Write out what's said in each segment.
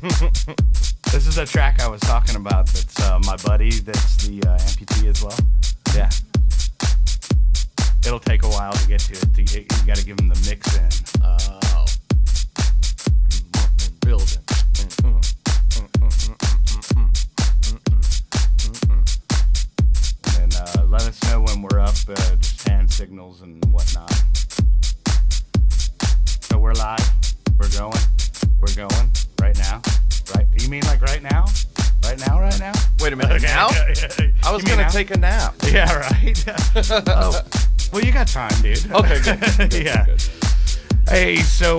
This is a track I was talking about. That's my buddy. That's the amputee as well. Yeah. It'll take a while to get to it. You got to give him the mix in. Oh. Building. And let us know when we're up. Just hand signals and whatnot. So we're live. We're going. We're going right now. Right? You mean like right now? Right now? Right now? Wait a minute. Now? I was going to take a nap. Yeah, right. Oh, well, you got time, dude. Okay, good. Yeah. Good. Hey, so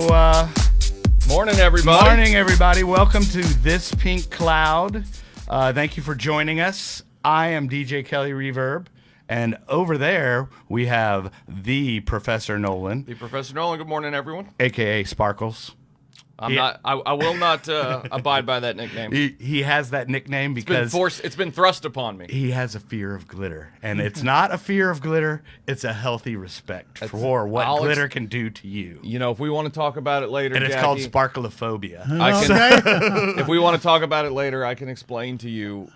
Morning, everybody. morning, everybody. Welcome to This Pink Cloud. Thank you for joining us. I am DJ Kelly Reverb, and over there we have the Professor Nolan, The Professor Nolan. Good morning, everyone. aka Sparkles. I will not abide by that nickname. He has that nickname because It's been thrust upon me. he has a fear of glitter, and it's not a fear of glitter; it's a healthy respect for what glitter can do to you. You know, if we want to talk about it later, And it's Jackie, called sparkleophobia. If we want to talk about it later, I can explain to you,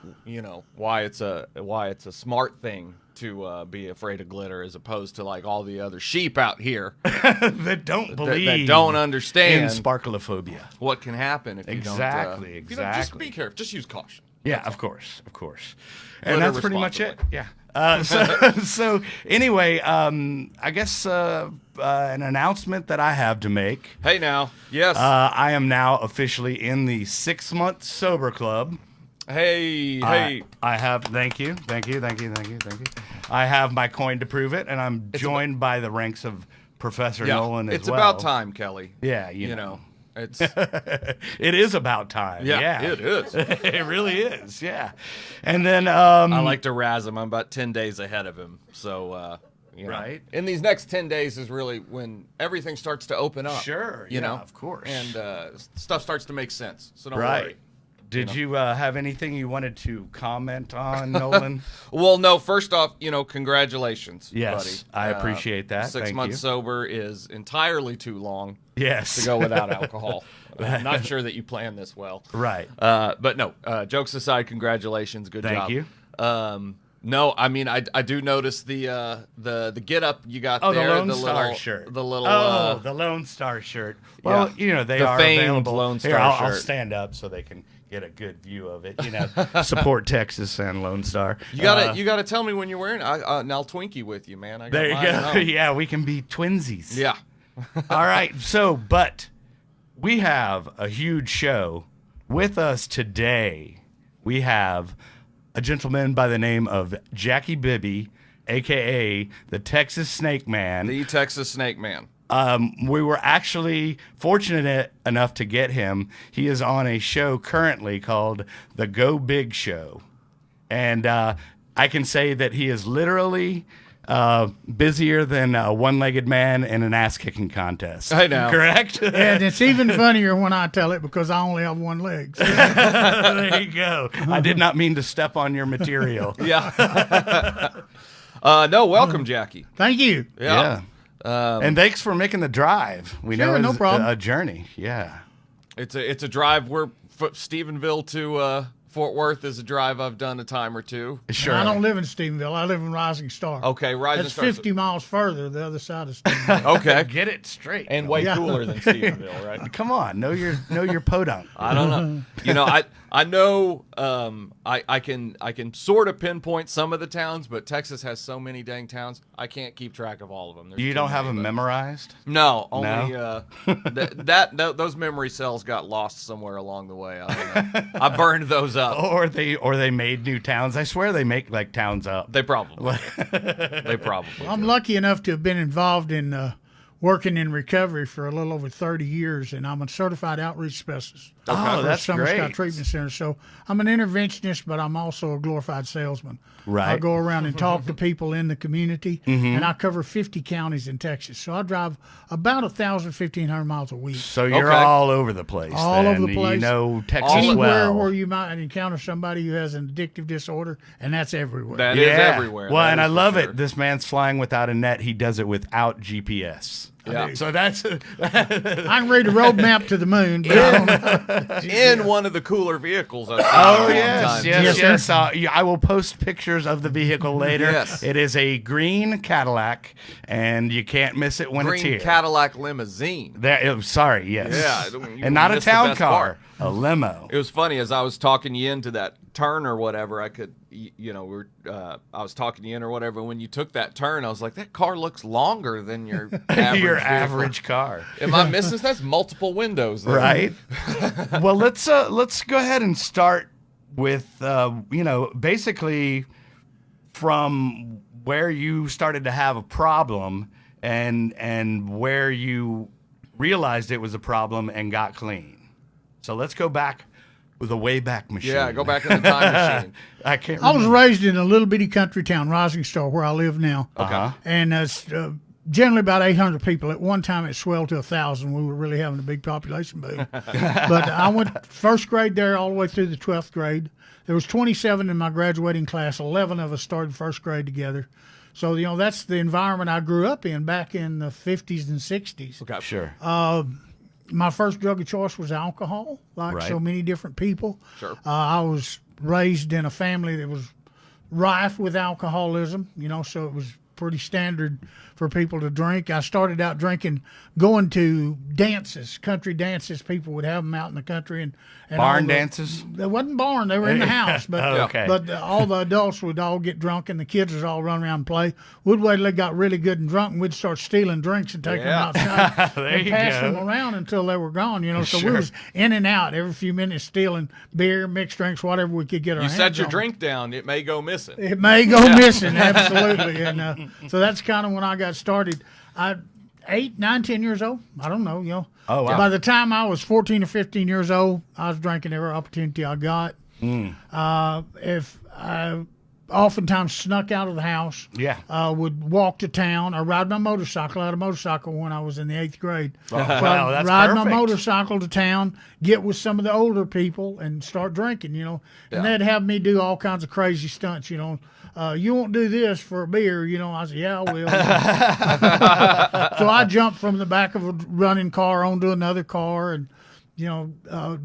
why it's a smart thing to be afraid of glitter as opposed to like all the other sheep out here that don't believe, that don't understand in sparkleophobia. what can happen if you don't. Exactly. Just be careful. Just use caution. Yeah, of course. And Glitter that's pretty much it. responsibly. Yeah. So anyway, I guess an announcement that I have to make. Hey now, yes. I am now officially in the 6-month sober club. Hey. I have. Thank you. I have my coin to prove it, and I'm joined by the ranks of Professor Nolan as well. It's about time, Kelly. Yeah, you know. It's it is about time. Yeah. it is. It really is. Yeah. And then I like to razz him. I'm about 10 days ahead of him. So right. In these next 10 days is really when everything starts to open up. Sure. You know, of course. And stuff starts to make sense. So don't right. worry. Did you have anything you wanted to comment on, Nolan? Well, no. First off, congratulations, Yes, buddy. I appreciate that. 6 Thank months you. sober is entirely too long Yes. to go without alcohol. I'm not sure that you planned this well. Right. But no, jokes aside, congratulations. Good job. Thank you. No, I mean I do notice the get up you got there. The Lone the Star little, shirt. The little the Lone Star shirt. Well, they The are famed available. Lone Here, Star I'll shirt. stand up so they can get a good view of it. Support Texas and Lone Star. You gotta tell me when you're wearing it. And I'll Twinkie with you, man. I got There you mine at go. home. Yeah, we can be twinsies. Yeah. All right. But we have a huge show with us today. We have a gentleman by the name of Jackie Bibby, a.k.a. the Texas Snakeman. The Texas Snakeman. We were actually fortunate enough to get him. He is on a show currently called The Go Big Show. And I can say that he is literally busier than a one-legged man in an ass-kicking contest. I know. Correct? And it's even funnier when I tell it because I only have one leg. So. There you go. I did not mean to step on your material. Yeah. No, welcome, Jackie. Thank you. Yeah. And thanks for making the drive. We know Sure, it's no problem. a journey. Yeah. It's a drive. Stephenville to Fort Worth is a drive I've done a time or two. Sure. I don't live in Stephenville. I live in Rising Star. Okay, Rising That's Star. 50 miles further, the other side of Stephenville. Okay. Get it straight. And way Yeah. cooler than Stephenville, right? Come on, know your podunk. I don't know. I know I can sort of pinpoint some of the towns, but Texas has so many dang towns, I can't keep track of all of them. There's You too don't have many, them but- memorized? No, only those memory cells got lost somewhere along the way. I don't know. I burned those up. Or they made new towns. I swear they make like towns up. They probably I'm lucky enough to have been involved in working in recovery for a little over 30 years, and I'm a certified outreach specialist. Oh, for that's Summer great. Scott Treatment Center. So I'm an interventionist, but I'm also a glorified salesman. Right. I go around and talk to people in the community, and I cover 50 counties in Texas. So I drive about 1,500 miles a week. So you're Okay. all over the place. All then. over the place. You know Texas Anywhere well. where you might encounter somebody who has an addictive disorder, and that's everywhere. That is everywhere. Well, That and is I for love sure. it. This man's flying without a net. He does it without GPS. Yeah. So that's I can read the road map to the moon. But I don't know. In one of the cooler vehicles. I've seen Oh, in a long yes, time. yes, Yes, yes. I will post pictures of the vehicle later. Yes. It is a green Cadillac, and you can't miss it when it's Green here. Cadillac limousine. Sorry, yes. Yeah, you and not a missed the town best car, part. a limo. It was funny as I was talking you into that turn or whatever. I could, I was talking you in or whatever. When you took that turn, I was like, that car looks longer than your average Your vehicle. average car. Am I missing? That's multiple windows, there. Right. Well, let's go ahead and start with basically from where you started to have a problem and where you realized it was a problem and got clean. So let's go back with a Wayback Machine. Yeah, go back in the time machine. I can't. I was remember. raised in a little bitty country town, Rising Star, where I live now. Uh-huh. And it's generally about 800 people. At one time, it swelled to 1,000. We were really having a big population boom. But I went first grade there all the way through the 12th grade. There was 27 in my graduating class. 11 of us started first grade together. So, that's the environment I grew up in back in the 50s and 60s. Okay. Sure. My first drug of choice was alcohol, like Right. so many different people. Sure. I was raised in a family that was rife with alcoholism, so it was pretty standard for people to drink. I started out drinking, going to dances, country dances. People would have them out in the country. And Barn dances? They wasn't barn. They were in the house. But Oh, okay. but all the adults would all get drunk, and the kids would all run around and play. We'd wait till they got really good and drunk, and we'd start stealing drinks and taking them outside There and you pass go. them around until they were gone. So we Sure. was in and out every few minutes, stealing beer, mixed drinks, whatever we could get our You hands set your on. drink down, it may go missing. It may go missing, absolutely. And so that's kind of when I got started. 8, 9, 10 years old. I don't know, Oh, wow. By the time I was 14 or 15 years old, I was drinking every opportunity I got. If I oftentimes snuck out of the house, Yeah. would walk to town or ride my motorcycle. I had a motorcycle when I was in the 8th grade. Oh, So wow, I'd that's ride my perfect. motorcycle to town, get with some of the older people, and start drinking, And they'd have me do all kinds of crazy stunts, you won't do this for a beer, I said, yeah, I will. So I jumped from the back of a running car onto another car and,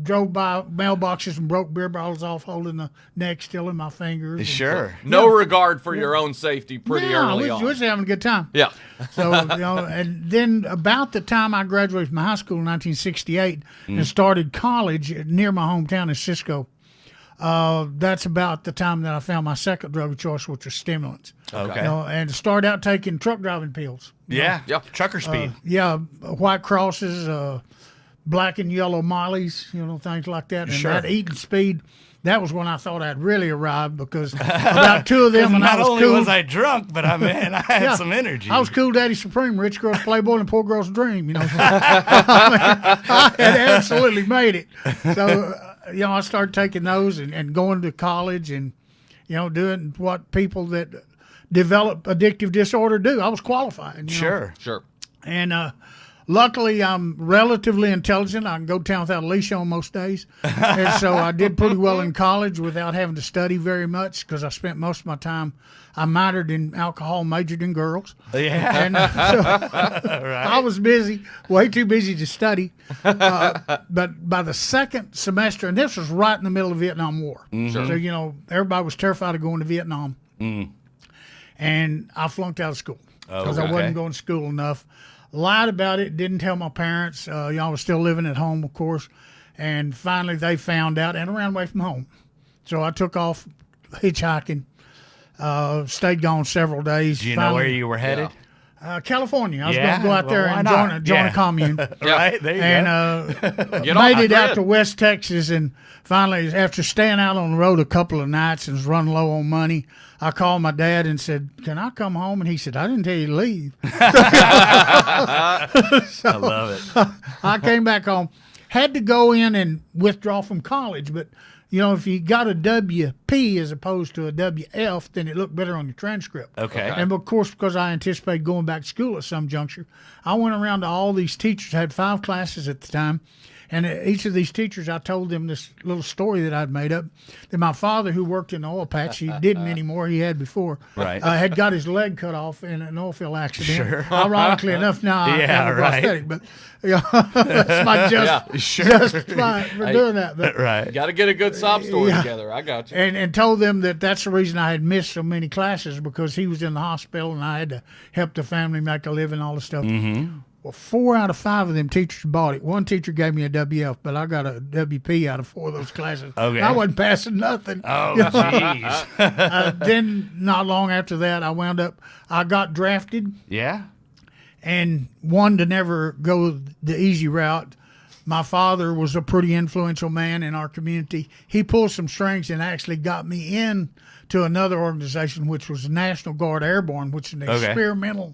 drove by mailboxes and broke beer bottles off, holding the neck still in my fingers. And Sure. No regard for your own safety pretty yeah, early we on. was having a good time. Yeah. So, and then about the time I graduated from high school in 1968 and started college near my hometown in Cisco, that's about the time that I found my second drug of choice, which was stimulants. Okay. And started out taking truck driving pills. Yeah. Yeah. Trucker speed. Yeah, White Crosses, black and yellow Mollies, things like that. And Sure. that eating speed, that was when I thought I'd really arrived because about 2 of them when I Not was only cool. was I drunk, but I had Yeah. some energy. I was Cool Daddy Supreme, rich girl's playboy, and poor girl's dream. I had absolutely made it. So, I started taking those and going to college and, doing what people that develop addictive disorder do. I was qualified. Sure. Sure. And luckily, I'm relatively intelligent. I can go to town without a leash on most days. And so I did pretty well in college without having to study very much because I spent most of my time. I minored in alcohol, majored in girls. Yeah. And so I was busy, way too busy to study. But by the second semester, and this was right in the middle of the Vietnam War. So, everybody was terrified of going to Vietnam. And I flunked out of school because I okay. wasn't going to school enough. Lied about it, didn't tell my parents. I was still living at home, of course. And finally they found out and I ran away from home. So I took off hitchhiking, stayed gone several days. Do you know where you were headed? California. I was Yeah, going to go out well, there why and not? join Yeah. a commune. Right? There you And go. Get on made the it out grid. to West Texas, and finally, after staying out on the road a couple of nights and was running low on money, I called my dad and said, "Can I come home?" And he said, "I didn't tell you to leave." I love it. I came back home, had to go in and withdraw from college, but if you got a WP as opposed to a WF, then it looked better on your transcript. Okay. And of course, because I anticipated going back to school at some juncture, I went around to all these teachers. I had 5 classes at the time, And each of these teachers, I told them this little story that I'd made up. That my father, who worked in the oil patch, he didn't anymore. He had before. Right. Had got his leg cut off in an oil field accident. Sure. Ironically enough, now I have a prosthetic, but that's my just for doing that. But, Right. Got to get a good sob story together. I got you. and told them that that's the reason I had missed so many classes, because he was in the hospital and I had to help the family make a living, all this stuff. Mm-hmm. Well, 4 out of 5 of them teachers bought it. One teacher gave me a WF, but I got a WP out of 4 of those classes. Okay. I wasn't passing nothing. Oh, jeez. Then not long after that, I got drafted Yeah. and wanted to never go the easy route. My father was a pretty influential man in our community. He pulled some strings and actually got me in to another organization, which was the National Guard Airborne, which is an experimental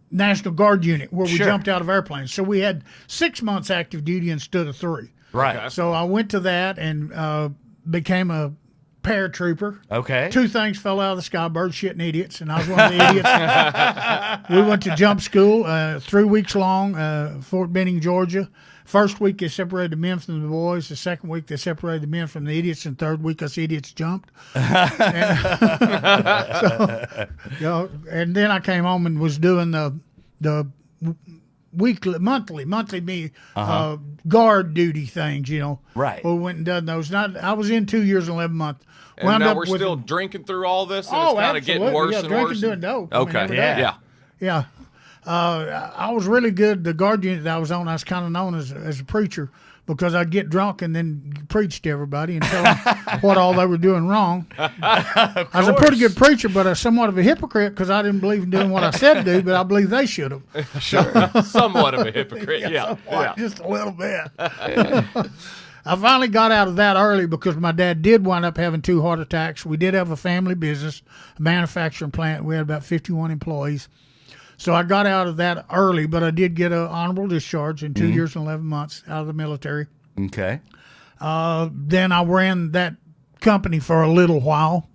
National Guard unit where we jumped out of airplanes. So we had 6 months active duty instead of 3. Right. Okay. So I went to that and became a paratrooper. Okay. 2 things fell out of the sky: bird shitting idiots, and I was one of the idiots. We went to jump school, 3 weeks long, Fort Benning, Georgia. First week they separated the men from the boys. The second week they separated the men from the idiots. And third week us idiots jumped. And, and then I came home and was doing the monthly guard duty things. Right. We went and done those. And I was in 2 years and 11 months. And now we're still drinking through all this, and it's kind of getting worse and drinking, worse. doing dope. Okay. Yeah. I was really good. The guard unit that I was on, I was kind of known as a preacher, because I'd get drunk and then preach to everybody and tell them what all they were doing wrong. I was a pretty good preacher, but somewhat of a hypocrite, because I didn't believe in doing what I said to do, but I believe they should have. Sure. Somewhat of a hypocrite. Yeah. Just a little bit. I finally got out of that early because my dad did wind up having 2 heart attacks. We did have a family business, a manufacturing plant. We had about 51 employees. So I got out of that early, but I did get an honorable discharge in 2 years and 11 months out of the military. Okay. Then I ran that company for a little while.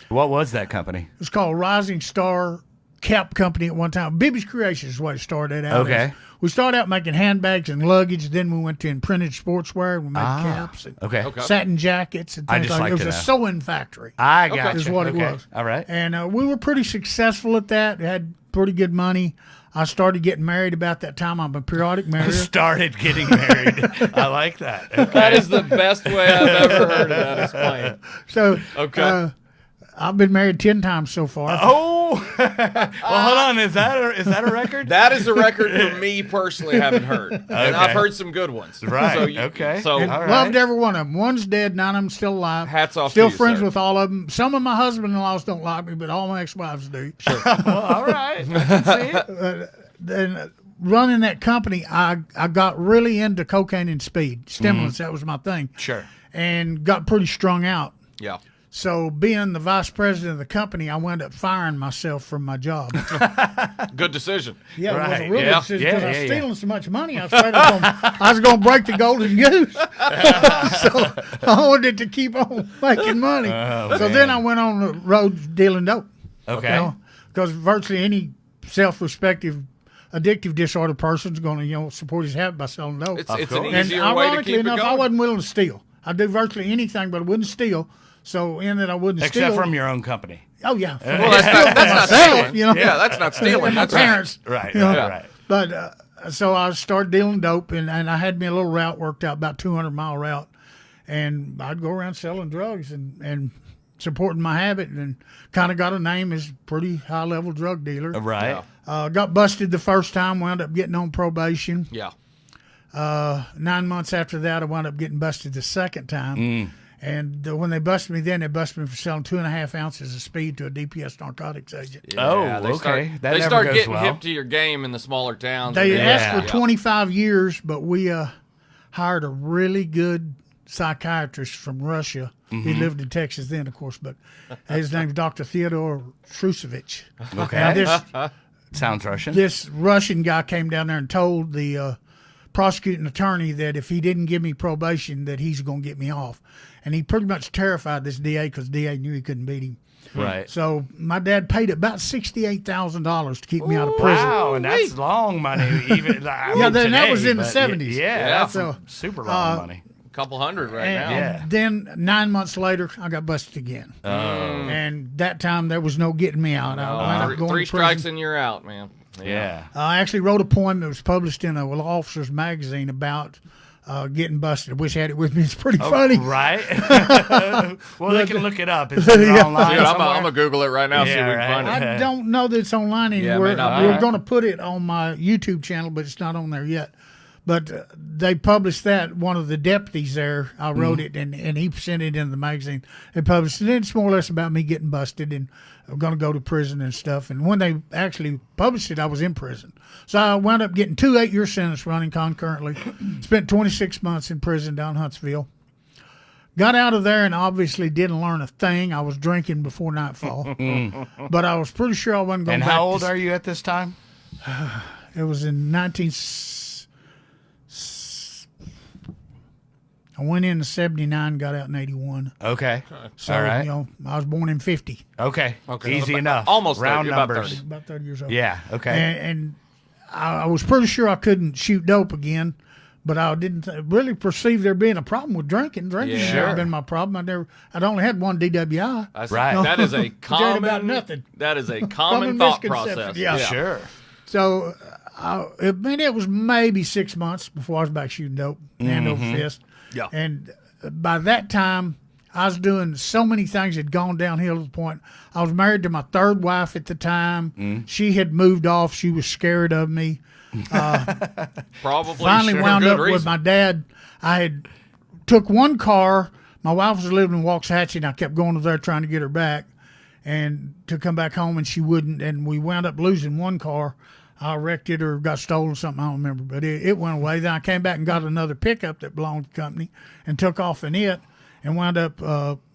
What was that company? It was called Rising Star Cap Company at one time. Bibby's Creations is what it started out as. We started out making handbags and luggage. Then we went to imprinted sportswear. We made caps and satin jackets and things like that. It was a sewing factory. I got you. Is what it was. All right. And we were pretty successful at that. Had pretty good money. I started getting married about that time. I'm a periodic marrier. Started getting married. I like that. Okay. That is the best way I've ever heard of that explained. So, I've been married 10 times so far. Oh, well, hold on. Is that a record? That is a record for me personally. Haven't heard, and I've heard some good ones. Right. So loved every one of them. One's dead. 9 of them still alive. Hats off. Still to you, friends sir. with all of them. Some of my husband-in-laws don't like me, but all my ex-wives do. Well, all right. I can see it. Then running that company, I got really into cocaine and speed. Stimulants, that was my thing. Sure. And got pretty strung out. Yeah. So being the vice president of the company, I wound up firing myself from my job. Good decision. Yeah, Right. it was a real Yeah. decision Yeah, because I was yeah, stealing so much money. I was afraid I was going to break the golden goose. So I wanted to keep on making money. So then I went on the road dealing dope. Okay. Because virtually any self-respective addictive disorder person's going to support his habit by selling dope. It's an course. And easier way to ironically keep enough, it I going. wasn't willing to steal. I'd do virtually anything, but I wouldn't steal. So in that I wouldn't steal. Except from your own company. Oh yeah. Well, that's not stealing. You know? Yeah, that's not stealing. My That's parents. Right. You know? Right. But so I started dealing dope, and I had me a little route worked out, about 200-mile route, and I'd go around selling drugs and supporting my habit, and kind of got a name as pretty high-level drug dealer. Right. Got busted the first time, wound up getting on probation. Yeah. 9 months after that, I wound up getting busted the second time. And when they busted me then, they busted me for selling 2.5 ounces of speed to a DPS narcotics agent. Oh, they okay. Start, That they never start goes getting well. hip to your game in the smaller towns. They asked for Yeah. 25 years, but we hired a really good psychiatrist from Russia. He lived in Texas then, of course, but his name's Dr. Theodore Trusevich. Okay. Now, Sounds Russian. this Russian guy came down there and told the prosecuting attorney that if he didn't give me probation, that he's going to get me off. And he pretty much terrified this DA because DA knew he couldn't beat him. Right. So my dad paid about $68,000 to keep me out of prison. Wow, and that's long money. Even then that was in the 70s. Yeah, that's super long money. A couple hundred now. And then 9 months later, I got busted again. Oh. And that time there was no getting me out. I wound up going Three to prison. strikes and you're out, man. Yeah. I actually wrote a poem that was published in a law officer's magazine about getting busted. I wish I had it with me. It's pretty funny. Right? Well, they can look it up. It's online. Dude, I'm going to Google it right now, see if we can right. find it. I don't know that it's online anywhere. not We're be. going to put it on my YouTube channel, but it's not on there yet. But they published that. One of the deputies there, I wrote it, and he sent it in the magazine. They published it. And it's more or less about me getting busted and I'm going to go to prison and stuff. And when they actually published it, I was in prison. So I wound up getting 2 8-year sentences running concurrently. Spent 26 months in prison down Huntsville. Got out of there and obviously didn't learn a thing. I was drinking before nightfall. But I was pretty sure I wasn't going And back. how old are you at this time? It was in I went in 79, got out in 81. Okay. So, All right. you know, I was born in 50. Okay. Easy So enough. almost round 30, about numbers. 30. About 30 years old. Yeah. Okay. And I was pretty sure I couldn't shoot dope again, but I didn't really perceive there being a problem with drinking. Drinking has Sure. never been my problem. I'd only had one DWI. That's, Right. That is a ain't common. about nothing. That is a Common common thought misconception. process. Yeah. Sure. So, it was maybe 6 months before I was back shooting dope, hand over fist. Yeah. And by that time, I was doing so many things that had gone downhill to the point. I was married to my third wife at the time. She had moved off. She was scared of me. Probably. Finally sure, wound good up with reason. my dad. I had took one car. My wife was living in Waxahachie, and I kept going over there trying to get her back and to come back home, and she wouldn't. And we wound up losing one car. I wrecked it or got stolen something. I don't remember, but it went away. Then I came back and got another pickup that belonged to the company and took off in it and wound up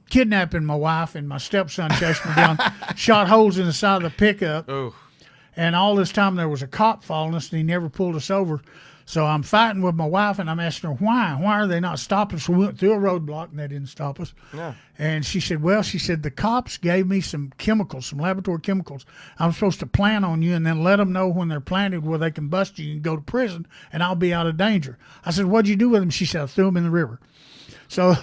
kidnapping my wife, and my stepson chased me down, shot holes in the side of the pickup. Ooh. And all this time there was a cop following us, and he never pulled us over. So I'm fighting with my wife, and I'm asking her, why? Why are they not stopping us? We went through a roadblock, and they didn't stop us. Yeah. And she said, the cops gave me some chemicals, some laboratory chemicals. I'm supposed to plant on you and then let them know when they're planted where they can bust you and go to prison, and I'll be out of danger. I said, what'd you do with them? She said, I threw them in the river. So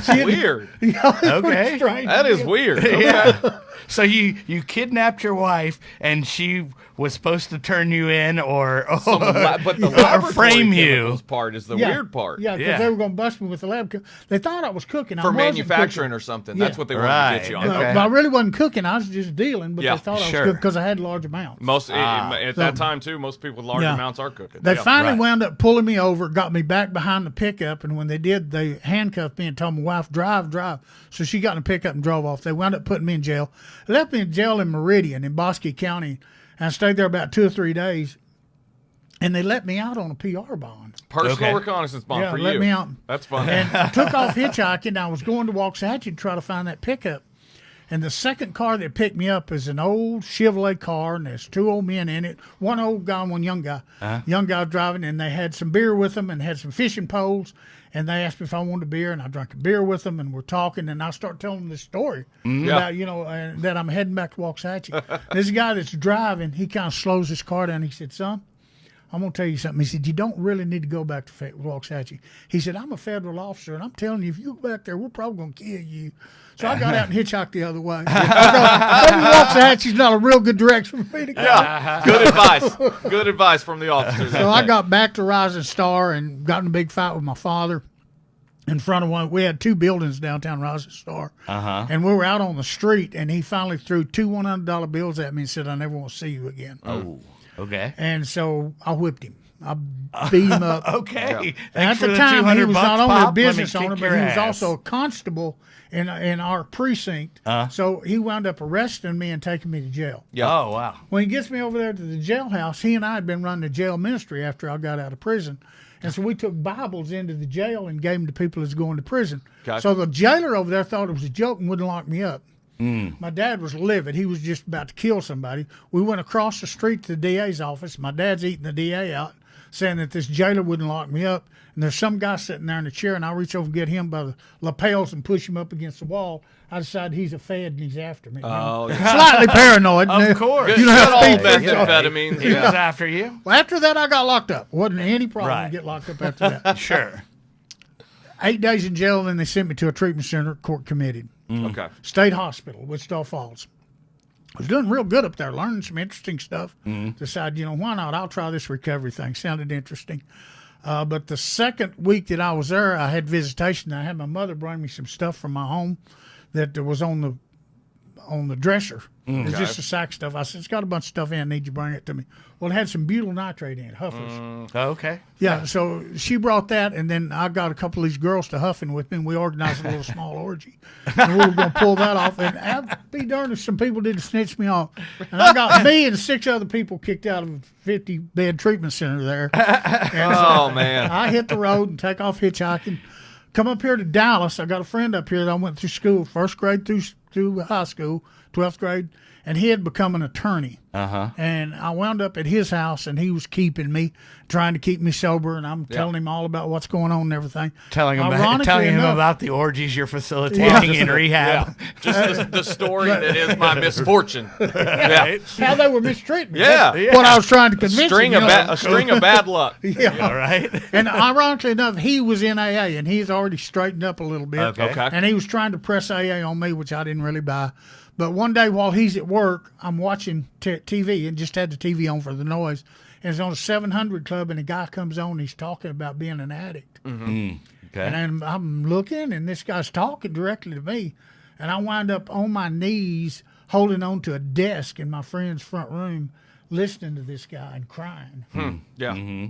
Weird. Okay. That is weird. Okay. Yeah. So you kidnapped your wife, and she was supposed to turn you in or But the or laboratory frame you. chemicals part is the weird part. Yeah, because Yeah. they were going to bust me with the lab. They thought I was cooking. I For wasn't manufacturing cooking. or something. Yeah. That's what they wanted to Right. get you on. Okay. But I really wasn't cooking. I was just dealing, but Yeah, they thought I was sure. cooking because I had large amounts. Most at So- that time too, most people with large Yeah. amounts are cooking. They Yeah. finally Right. wound up pulling me over, got me back behind the pickup, and when they did, they handcuffed me and told my wife, drive. So she got in the pickup and drove off. They wound up putting me in jail. They left me in jail in Meridian in Bosque County, and I stayed there about 2 or 3 days, and they let me out on a PR bond. Personal Okay. reconnaissance bond Yeah, for let you. me out. That's funny. And I took off hitchhiking. I was going to Waxahachie to try to find that pickup. And the second car that picked me up is an old Chevrolet car, and there's 2 old men in it. One old guy and one young guy. Young guy driving, and they had some beer with them and had some fishing poles. And they asked me if I wanted a beer, and I drank a beer with them, and we're talking, and I start telling them this story about, that I'm heading back to Waxahachie. This guy that's driving, he kind of slows his car down. He said, son, I'm going to tell you something. He said, you don't really need to go back to Waxahachie. He said, I'm a federal officer, and I'm telling you, if you go back there, we're probably going to kill you. So I got out and hitchhiked the other way. Maybe Waxahachie's not a real good direction for me to go. Yeah. Good advice. Good advice from the officers. So I got back to Rising Star and got in a big fight with my father in front of one. We had 2 buildings downtown Rising Star. And we were out on the street, and he finally threw 2 $100 bills at me and said, I never want to see you again. Oh, okay. And so I whipped him. I beat him up. Okay. And Thanks at for the time, he $200 was not only Pop. a Let me business kick owner, but your he was ass. also a constable in our precinct. So he wound up arresting me and taking me to jail. Oh, wow. When he gets me over there to the jailhouse, he and I had been running the jail ministry after I got out of prison. And so we took Bibles into the jail and gave them to people that's going to prison. Gotcha. So the jailer over there thought it was a joke and wouldn't lock me up. My dad was livid. He was just about to kill somebody. We went across the street to the DA's office. My dad's eating the DA out. saying that this jailer wouldn't lock me up. And there's some guy sitting there in the chair, and I reach over and get him by the lapels and push him up against the wall. I decide he's a Fed and he's after me. Oh, Slightly paranoid. Of course. Good, You know good how old people are. methamphetamines. He was after you. Well, after that, I got locked up. Wasn't any problem Right. to get locked up after that. Sure. 8 days in jail, then they sent me to a treatment center, court committed. Okay. State Hospital, Wichita Falls. I was doing real good up there, learning some interesting stuff. Decided, why not? I'll try this recovery thing. Sounded interesting. But the second week that I was there, I had visitation. I had my mother bring me some stuff from my home that was on the dresser. It was just a sack stuff. I said, it's got a bunch of stuff in. I need you to bring it to me. Well, it had some butyl nitrate in it, Huffers. Okay. Yeah, so she brought that, and then I got a couple of these girls to huffing with me, and we organized a little small orgy. And we were going to pull that off, and I'd be darned if some people didn't snitch me off. And I got me and 6 other people kicked out of a 50-bed treatment center there. And Oh, man. I hit the road and take off hitchhiking. Come up here to Dallas. I got a friend up here that I went through school, first grade through high school, 12th grade, and he had become an attorney. And I wound up at his house, and he was keeping me, trying to keep me sober, and I'm telling him all about what's going on and everything. Telling him about the orgies you're facilitating in rehab. Just the story that is my misfortune. Yeah. How they were mistreating me. Yeah. That's what I was trying to convince him. A string of bad luck. Yeah. All right. And ironically enough, he was in AA, and he's already straightened up a little bit. Okay. And he was trying to press AA on me, which I didn't really buy. But one day while he's at work, I'm watching TV and just had the TV on for the noise. And it's on a 700 Club, and a guy comes on, and he's talking about being an addict. Okay. And I'm looking, and this guy's talking directly to me. And I wind up on my knees holding on to a desk in my friend's front room, listening to this guy and crying. Yeah.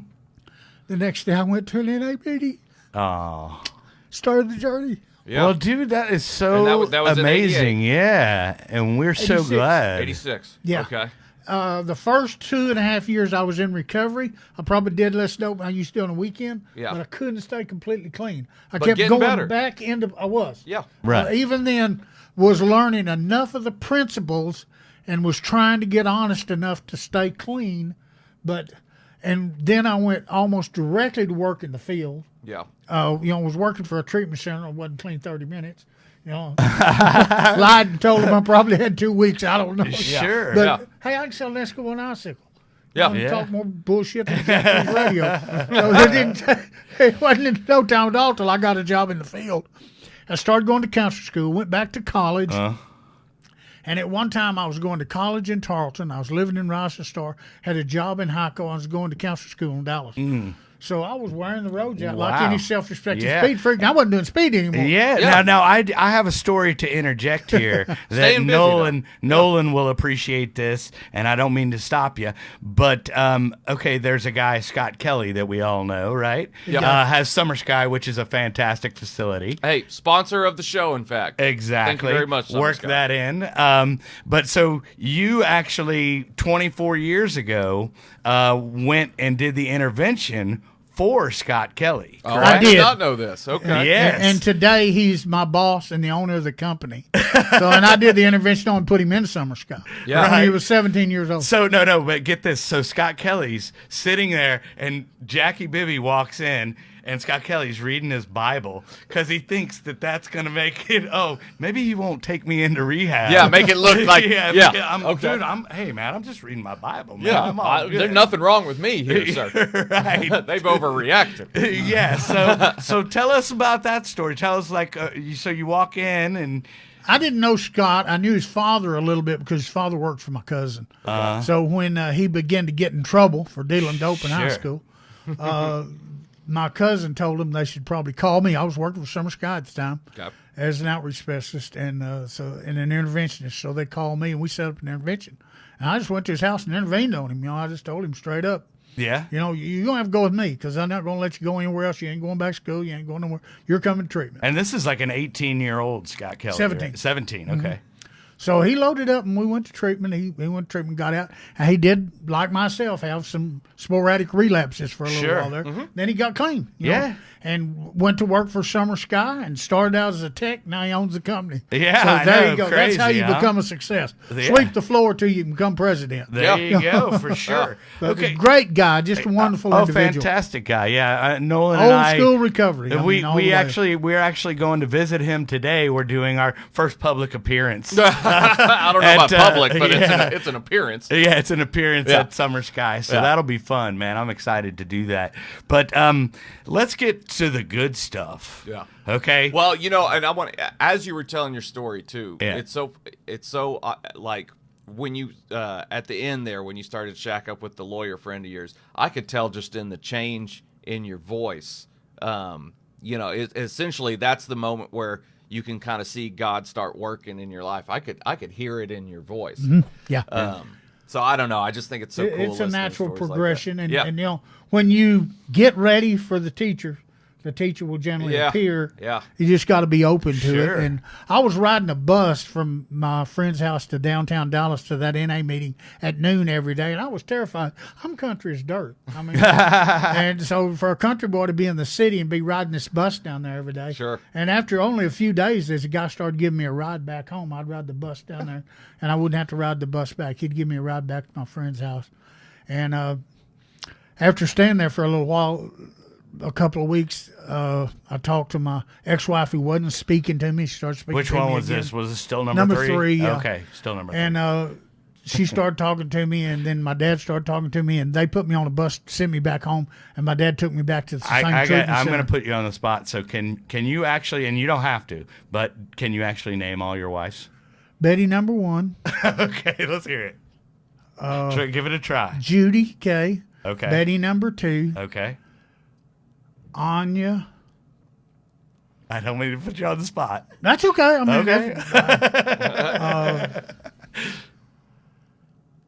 The next day I went to an NAPD, Oh. started the journey. Yeah. Well, dude, that is so And that was in amazing. Yeah. And we're so 86. glad. 86. Yeah. Okay. The first 2.5 years I was in recovery, I probably did less dope than I used to do on the weekend, Yeah. but I couldn't stay completely clean. I But kept getting going better. back into, I was. Yeah. Right. Even then, was learning enough of the principles and was trying to get honest enough to stay clean. And then I went almost directly to work in the field. Yeah. Was working for a treatment center. I wasn't clean 30 minutes. Lied and told them I probably had 2 weeks. I don't know. Sure. But hey, I can sell an Esco on icicle. Yeah. I talk more bullshit than Japanese radio. It wasn't in no time at all till I got a job in the field. I started going to counselor school, went back to college. And at one time, I was going to college in Tarleton. I was living in Rice Star, had a job in Hyco. I was going to counselor school in Dallas. So I was wearing the roads out like Wow. any self-respecting Yeah. speed freak. And I wasn't doing speed anymore. Yeah. Yeah. Now, I have a story to interject here that Staying busy, Nolan will appreciate this, and I don't mean to stop you, but okay, there's a guy, Scott Kelly, that we all know, right? Yeah. Has Summer Sky, which is a fantastic facility. Hey, sponsor of the show, in fact. Exactly. Thank you very much, Summer Work Sky. that in. But so you actually 24 years ago went and did the intervention for Scott Kelly. Oh, I I did did. not know this. Okay. Yes. And today he's my boss and the owner of the company. And I did the intervention on and put him in Summer Sky. Yeah. When he Right. was 17 years old. So no, but get this. So Scott Kelly's sitting there, and Jackie Bibby walks in, and Scott Kelly's reading his Bible because he thinks that that's going to make it. Oh, maybe he won't take me into rehab. Yeah, make it look like. yeah. yeah. Dude, hey man, I'm just reading my Bible. Man. Yeah. I'm all good. There's nothing wrong with me here, sir. Right. They've overreacted. Yeah. So tell us about that story. Tell us so you walk in and. I didn't know Scott. I knew his father a little bit because his father worked for my cousin. So when he began to get in trouble for dealing dope in high Sure. school, my cousin told him they should probably call me. I was working for Summer Sky at the time Okay. as an outreach specialist and an interventionist. So they called me and we set up an intervention. And I just went to his house and intervened on him. I just told him straight up, Yeah. you're going to have to go with me because I'm not going to let you go anywhere else. You ain't going back to school. You ain't going nowhere. You're coming to treatment. And this is like an 18-year-old Scott Kelly. 17. Right? 17. Okay. So he loaded up and we went to treatment. He went to treatment, got out. And he did, like myself, have some sporadic relapses for a little Sure. while there. Then he got clean. you Yeah. know, and went to work for Summer Sky and started out as a tech. Now he owns the company. Yeah, so I there know, you go. That's how crazy, you huh? become a success. Yeah. Sweep the floor till you can become president. There you go, for sure. But Okay. great guy, just a wonderful individual. Fantastic guy. Yeah, Nolan Old and I. school recovery. I mean, all the way. We're actually going to visit him today. We're doing our first public appearance. I don't know about public, but yeah. it's an appearance. Yeah, it's an appearance Yeah. at Summer Sky, so Yeah. that'll be fun, man. I'm excited to do that. But let's get to the good stuff. Yeah. Okay. Well, and I want, as you were telling your story too. Yeah. It's so like when you at the end there when you started to shack up with the lawyer friend of yours, I could tell just in the change in your voice. Essentially that's the moment where you can kind of see God start working in your life. I could hear it in your voice. Yeah. So I don't know. I just think it's so cool. It's a listening to natural stories like that. progression. Yeah. And when you get ready for the teacher will generally Yeah. appear. Yeah. You just got to be open to Sure. it. And I was riding a bus from my friend's house to downtown Dallas to that NA meeting at noon every day, and I was terrified. I'm country as dirt. I mean, and so for a country boy to be in the city and be riding this bus down there every day. Sure. And after only a few days, as a guy started giving me a ride back home, I'd ride the bus down there, and I wouldn't have to ride the bus back. He'd give me a ride back to my friend's house. And after staying there for a little while, a couple of weeks, I talked to my ex-wife who wasn't speaking to me. She started speaking Which to one me was again. this? Was it still number Number three? three, yeah. Okay, still number three. And she started talking to me, and then my dad started talking to me, and they put me on a bus to send me back home, and my dad took me back to the same treatment I'm going center. to put you on the spot. So can you actually, and you don't have to, but can you actually name all your wives? Betty number 1, Okay, let's hear it. Give it a try. Judy K. Okay. Betty number 2, Okay. Anya. I don't mean to put you on the spot. That's okay. I mean, Okay.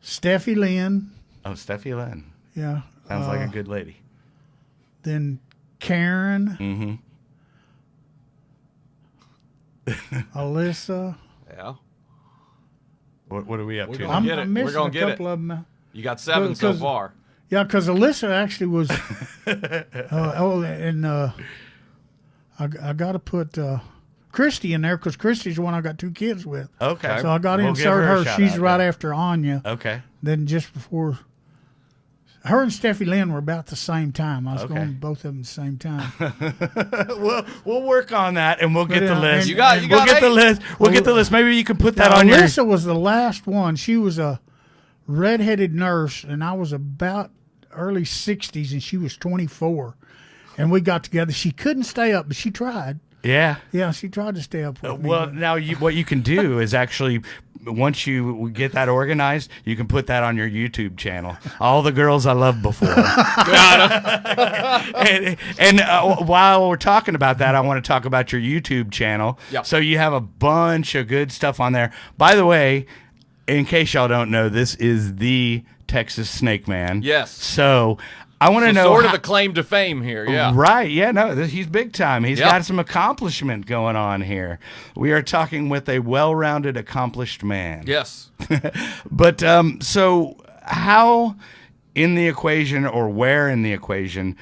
Steffi Lynn. Oh, Steffi Lynn. Yeah. Sounds like a good lady. Then Karen. Alyssa. Yeah. What are we up We're to? gonna now? get it. I'm We're missing gonna a get it. couple of them now. You got 7 so Because- far. Yeah, because Alyssa actually was. I got to put Christy in there because Christy's the one I got 2 kids with. Okay. So I got to We'll give insert her a her. shout She's out, right yeah. after Anya. Okay. Then just before. Her and Steffi Lynn were about the same time. I was Okay. going to both of them at the same time. We'll work on that, and we'll get the yeah, list. and- You got We'll get the 8. list. We'll get the list. Maybe you can put that on your. Alyssa was the last one. She was a redheaded nurse, and I was about early 60s, and she was 24. And we got together. She couldn't stay up, but she tried. Yeah. Yeah, she tried to stay up with me. Well, but- now what you can do is actually, once you get that organized, you can put that on your YouTube channel. All the girls I loved before. and while we're talking about that, I want to talk about your YouTube channel. Yep. So you have a bunch of good stuff on there. By the way, in case y'all don't know, this is the Texas Snakeman. Yes. So I want to know Sort how- of a claim to fame here. Yeah. Right. Yeah, no, he's big time. He's Yep. got some accomplishment going on here. We are talking with a well-rounded, accomplished man. Yes. But so how in the equation or where in the equation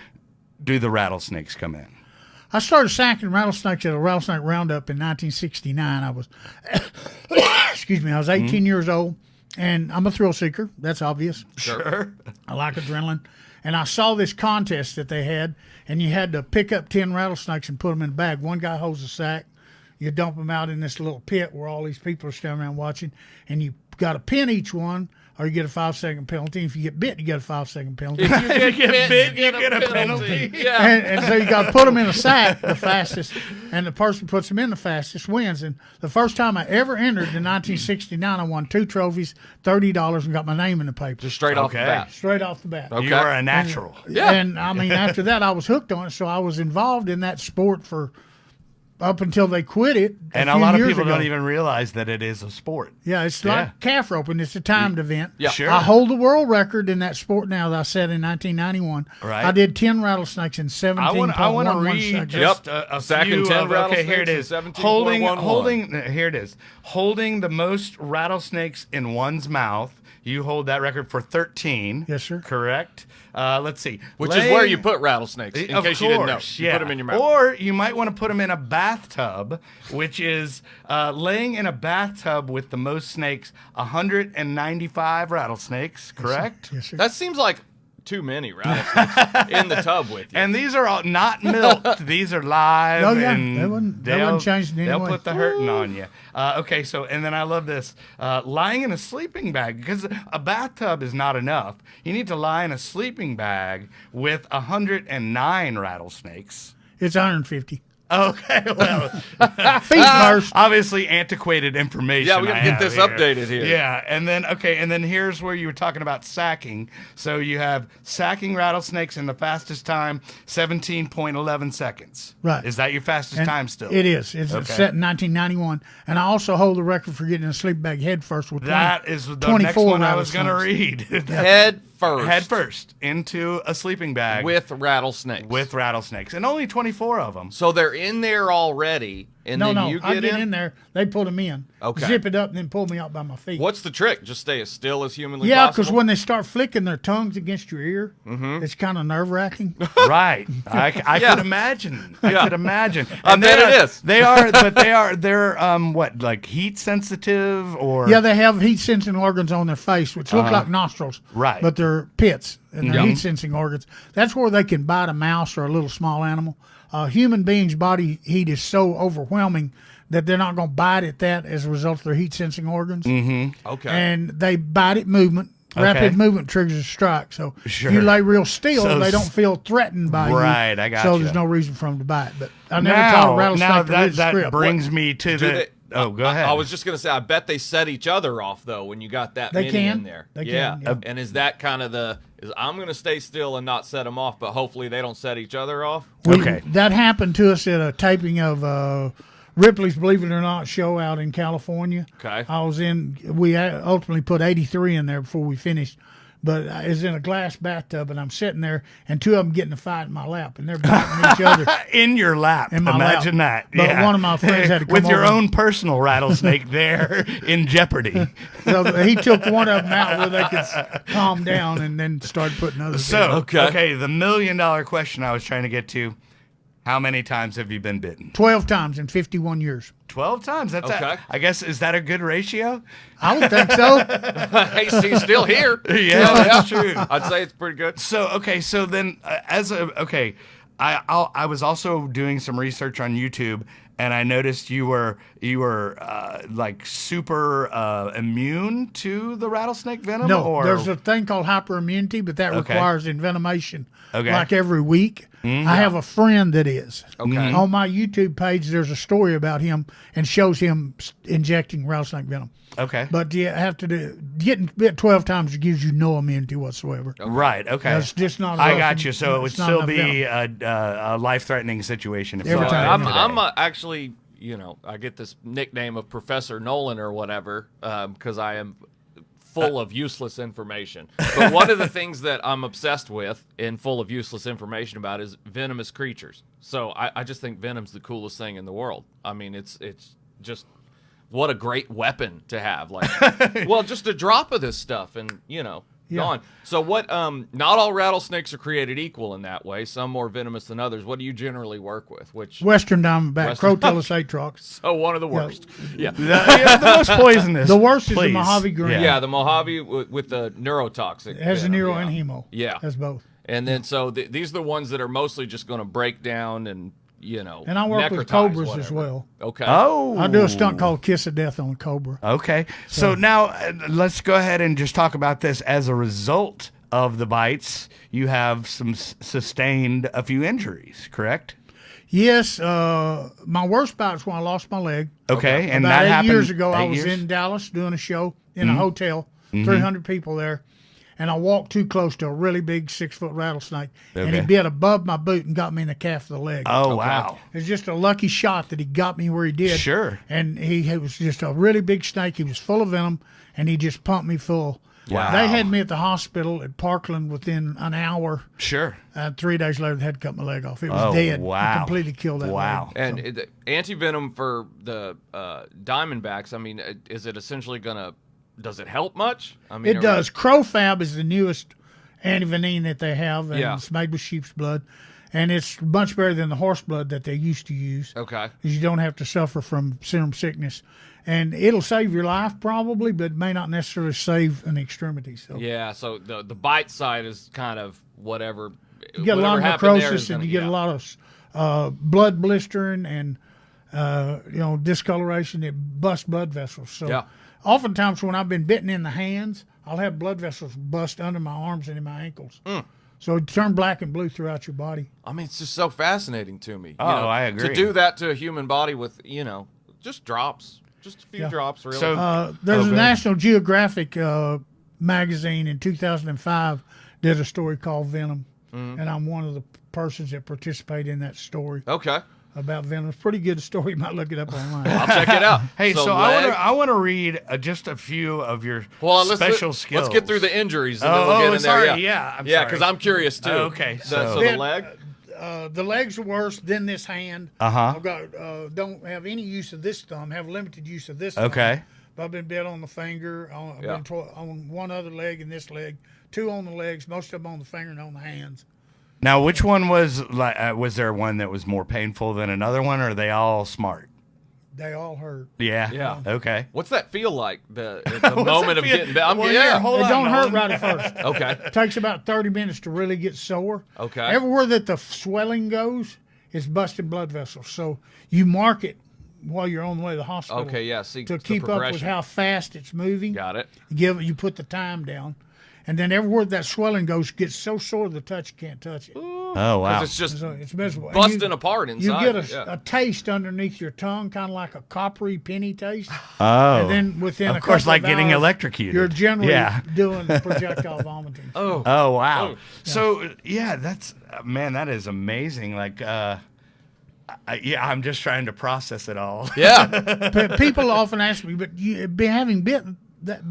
do the rattlesnakes come in? I started sacking rattlesnakes at a rattlesnake roundup in 1969. I was, excuse me, I was 18 years old, and I'm a thrill seeker. That's obvious. Sure. I like adrenaline. And I saw this contest that they had, and you had to pick up 10 rattlesnakes and put them in a bag. One guy holds a sack. You dump them out in this little pit where all these people are standing around watching, and you got to pin each one, or you get a 5-second penalty. If you get bit, you get a 5-second penalty. If you get bit, you get a penalty. Yeah. And so you got to put them in a sack the fastest, and the person puts them in the fastest wins. And the first time I ever entered in 1969, I won 2 trophies, $30, and got my name in the paper Just straight off the Okay. bat. straight off the bat. Okay. You are a natural. Yeah. And I mean, after that, I was hooked on it. So I was involved in that sport for up until they quit it. And a few lot of years people ago. don't even realize that it is a sport. Yeah, it's like calf roping. It's a timed event. Yeah. Sure. I hold the world record in that sport now that I set in 1991. Right. I did 10 rattlesnakes in 17.11 I want to read seconds. just a Sack few and 10 of, okay, here it rattlesnakes is. and 17.11. Here it is. Holding the most rattlesnakes in one's mouth. You hold that record for 13. Yes, sir. Correct. Let's see. Which is where you put rattlesnakes, in case you didn't know. You Yeah. put them in your mouth. Or you might want to put them in a bathtub, which is laying in a bathtub with the most snakes, 195 rattlesnakes, correct? Yes, sir. That seems like too many rattlesnakes in the tub with you. And these are all not milked. These are live. Oh, yeah. And They wouldn't they'll- change it They'll anyway. put the hurting on you. Okay, so, and then I love this. Lying in a sleeping bag, because a bathtub is not enough. You need to lie in a sleeping bag with 109 rattlesnakes. It's 150. Okay, well, Feet first. obviously antiquated information. Yeah, we gotta I get have this updated here. Yeah, and then here's where you were talking about sacking. So you have sacking rattlesnakes in the fastest time, 17.11 seconds. Right. Is that your fastest And time still? It is. It's Okay. set in 1991. And I also hold the record for getting in a sleep bag head first with That is the 24 next one I was going to rattlesnakes. read. Head first. Head first into a sleeping bag With rattlesnakes. with rattlesnakes, and only 24 of them. So they're in there already, and No, then no. you I get get in there. They put them in. Okay. Zip it up and then pull me out by my feet. What's the trick? Just stay as still as humanly Yeah, possible? because when they start flicking their tongues against your ear, it's kind of nerve wracking. Right, I Yeah. could imagine. I Yeah. could imagine. I bet it is. They are, but they're what, like heat sensitive or? Yeah, they have heat sensing organs on their face, which look like nostrils. Right. But they're pits and they're Yeah. heat sensing organs. That's where they can bite a mouse or a little small animal. Human beings' body heat is so overwhelming that they're not going to bite at that as a result of their heat sensing organs. Okay. And they bite at movement. Rapid Okay. movement triggers a strike. So Sure. if you lay real still, So they don't feel threatened by you. Right, I So gotcha. there's no reason for them to bite. But I never taught a rattlesnake now to read that script. brings me to Do the. they- Oh, go ahead. I was just going to say, I bet they set each other off, though, when you got that They many can. in there. They yeah. can, yeah. And is that kind of I'm going to stay still and not set them off, but hopefully they don't set each other off? Okay. That happened to us at a taping of Ripley's Believe It or Not show out in California. Okay. We ultimately put 83 in there before we finished. But I was in a glass bathtub, and I'm sitting there, and two of them getting a fight in my lap, and they're biting each other. in your lap. In my Imagine lap. that. But yeah. one of my friends had to come with your over. own personal rattlesnake there in jeopardy. So he took one of them out where they could calm down, and then started putting others So, in. okay, the $1 million question I was trying to get to: how many times have you been bitten? 12 times in 51 years. 12 times. That's Okay. I guess, is that a good ratio? I would think so. Hey, see, he's still here. Yeah, that's true. I'd say it's pretty good. So okay, so then I was also doing some research on YouTube, and I noticed you were like super immune to the rattlesnake venom. No, or there's a thing called hyperimmunity, but that Okay. requires envenomation Okay. like every week. I have a friend that is. Okay. On my YouTube page, there's a story about him and shows him injecting rattlesnake venom. okay, But you have to getting bit 12 times gives you no immunity whatsoever. right, okay. That's just not I enough- got you. So it would it's not still enough be venom. a life-threatening situation. If Every you time. got it I'm today. actually, I get this nickname of Professor Nolan or whatever because I am full of useless information. But one of the things that I'm obsessed with and full of useless information about is venomous creatures. So I just think venom's the coolest thing in the world. I mean, it's just what a great weapon to have. Like, well, just a drop of this stuff and, gone. So what, not all rattlesnakes are created equal in that way. Some more venomous than others. What do you generally work with? Western diamondback, Western- Crotellus atrox. Oh, one of the worst. Yeah. the most poisonous. The worst is the please. Mojave green. Yeah, the Mojave with the neurotoxic. It has a venom, neuro yeah. and hemo. Yeah. Has both. And then so these are the ones that are mostly just going to break down and, And I work with necrotize, cobras whatever. as well. Okay. Oh, I do a stunt called Kiss of Death on a cobra. Okay. So now let's go ahead and just talk about this. As a result of the bites, you have sustained a few injuries, correct? Yes, my worst bout was when I lost my leg. Okay. And About that 8 happened years ago, I 8 was years? in Dallas doing a show in a hotel, 300 people there. and I walked too close to a really big 6-foot rattlesnake, and he Okay. bit above my boot and got me in the calf of the leg. Oh, wow. It was just a lucky shot that he got me where he did. Sure. And he was just a really big snake. He was full of venom, and he just pumped me full. Wow. They had me at the hospital at Parkland within an hour. Sure. 3 days later, they had to cut my leg off. It was dead. Wow. It completely killed that Wow. leg. And anti-venom for the Diamondbacks, I mean, is it essentially going to, does it help much? I mean, It does. Crowfab is the newest antivenin that they have, and Yeah. it's made with sheep's blood. And it's much better than the horse blood that they used to use. Okay. Because you don't have to suffer from serum sickness. And it'll save your life probably, but may not necessarily save an extremity. So Yeah, so the bite side is kind of whatever. you get a lot of whatever happened there necrosis is and gonna- you get yeah. a lot of blood blistering and discoloration. It busts blood vessels. So Yeah. oftentimes when I've been bitten in the hands, I'll have blood vessels bust under my arms and in my ankles. So it turn black and blue throughout your body. I mean, it's just so fascinating to me. Oh, I agree. To do that to a human body with, just drops. Just a few Yeah. drops, really. So- There's a good. National Geographic magazine in 2005 did a story called Venom, and I'm one of the persons that participated in that story okay. about venom. It's a pretty good story. You might look it up online. I'll check it out. Hey, so leg- I want to read just a few of your Well, special skills. Let's get through the injuries and then we'll get in sorry. there. Yeah, I'm yeah, sorry. because I'm curious too. Okay, So so- the leg. The legs are worse than this hand. Uh-huh. I've got don't have any use of this thumb. Have limited use of this. Okay. Thumb. But I've been bit on the finger. I've Yeah. been on one other leg and this leg. 2 on the legs. Most of them on the finger and on the hands. Now, which one was like? Was there one that was more painful than another one, or are they all smart? They all hurt. Yeah. Yeah. Okay. What's that feel like? The What's moment that of feel- getting bit. I'm Well, yeah. here, hold It on, don't hurt Nolan. right at first. Okay. It takes about 30 minutes to really get sore. Okay. Everywhere that the swelling goes, it's busting blood vessels. So you mark it while you're on the way to the hospital. Okay. Yeah. See To the keep up with progression. how fast it's moving. Got it. You put the time down, and then everywhere that swelling goes gets so sore the touch you can't touch it. Oh wow. It's just So it's miserable. And busting apart inside. You get yeah. a taste underneath your tongue, kind of like a coppery penny taste. Oh. And then within of a course, couple like of getting hours, electrocuted. you're generally Yeah. doing projectile vomiting. Oh. Oh wow. Oh. So yeah, that's man, that is amazing. Like, I'm just trying to process it all. Yeah. People often ask me, but you being bitten that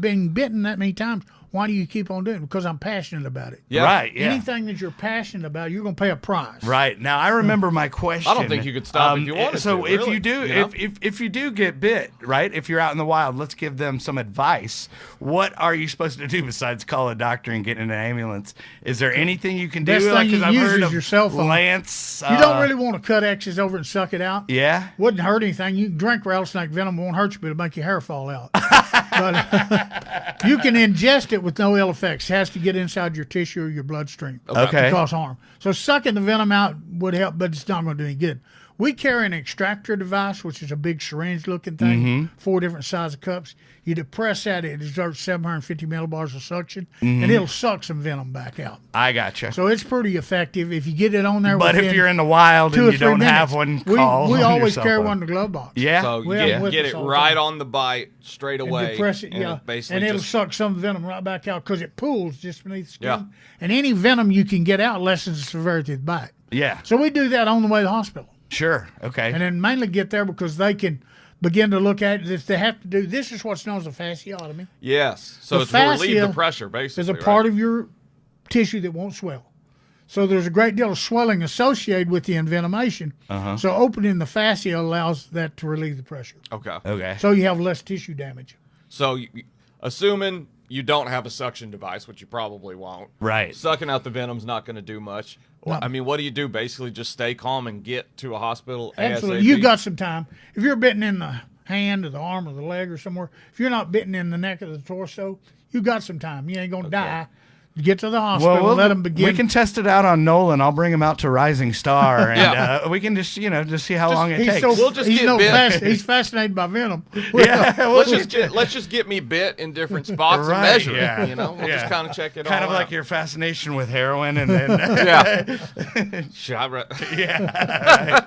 many times, why do you keep on doing it? Because I'm passionate about it. Yeah. Right. Yeah. Anything that you're passionate about, you're going to pay a price. Right. Now I remember my question. I don't think you could stop if you wanted so to, if really, you do, you know? if you do get bit, right? If you're out in the wild, let's give them some advice. What are you supposed to do besides call a doctor and get in an ambulance? Is there anything you can do? Best thing you 'cause I've use heard is of your cell phone. Lance. You don't really want to cut X's over and suck it out. Yeah. Wouldn't hurt anything. You can drink rattlesnake venom, won't hurt you, but it'll make your hair fall out. But you can ingest it with no ill effects. It has to get inside your tissue or your bloodstream Okay. to cause harm. So sucking the venom out would help, but it's not going to do any good. We carry an extractor device, which is a big syringe-looking thing, 4 different sizes of cups. You depress that, it exerts 750 millibars of suction, and it'll suck some venom back out. I gotcha. So it's pretty effective if you get it on there. But if within you're in the wild 2 and or you 3 don't minutes. have one, we call we on always your cell carry phone. one in the glove box. Yeah. So We you have get, with get us it all the right time. on the bite straight And away. depress it, and yeah, basically and it'll just, suck some venom right back out because it pools just beneath the skin. Yeah. And any venom you can get out lessens the severity of the bite. Yeah. So we do that on the way to the hospital, Sure. Okay. and then mainly get there because they can begin to look at it. If they have to do this, is what's known as a fasciotomy. yes. So The it's to relieve fascia the pressure, basically. There's a right? part of your tissue that won't swell. So there's a great deal of swelling associated with the envenomation. So opening the fascia allows that to relieve the pressure. Okay. Okay. So you have less tissue damage. So assuming you don't have a suction device, which you probably won't. Right. Sucking out the venom's not going to do much. Well, No. I mean, what do you do? Basically, just stay calm and get to a hospital. Absolutely. ASAP? You got some time. If you're bitten in the hand or the arm or the leg or somewhere, if you're not bitten in the neck or the torso, you got some time. You ain't going to die. Get to the hospital and let them begin. We can test it out on Nolan. I'll bring him out to Rising Star, and Yeah. we can just see how long it He's takes. so We'll just he's get no bit. he's fascinated by venom. yeah, we'll Let's just get me bit in different spots Right, and measure it. yeah. You know, we'll Yeah. just kind of check it kind all of like out. your fascination with heroin, and then Yeah. Shot right. yeah,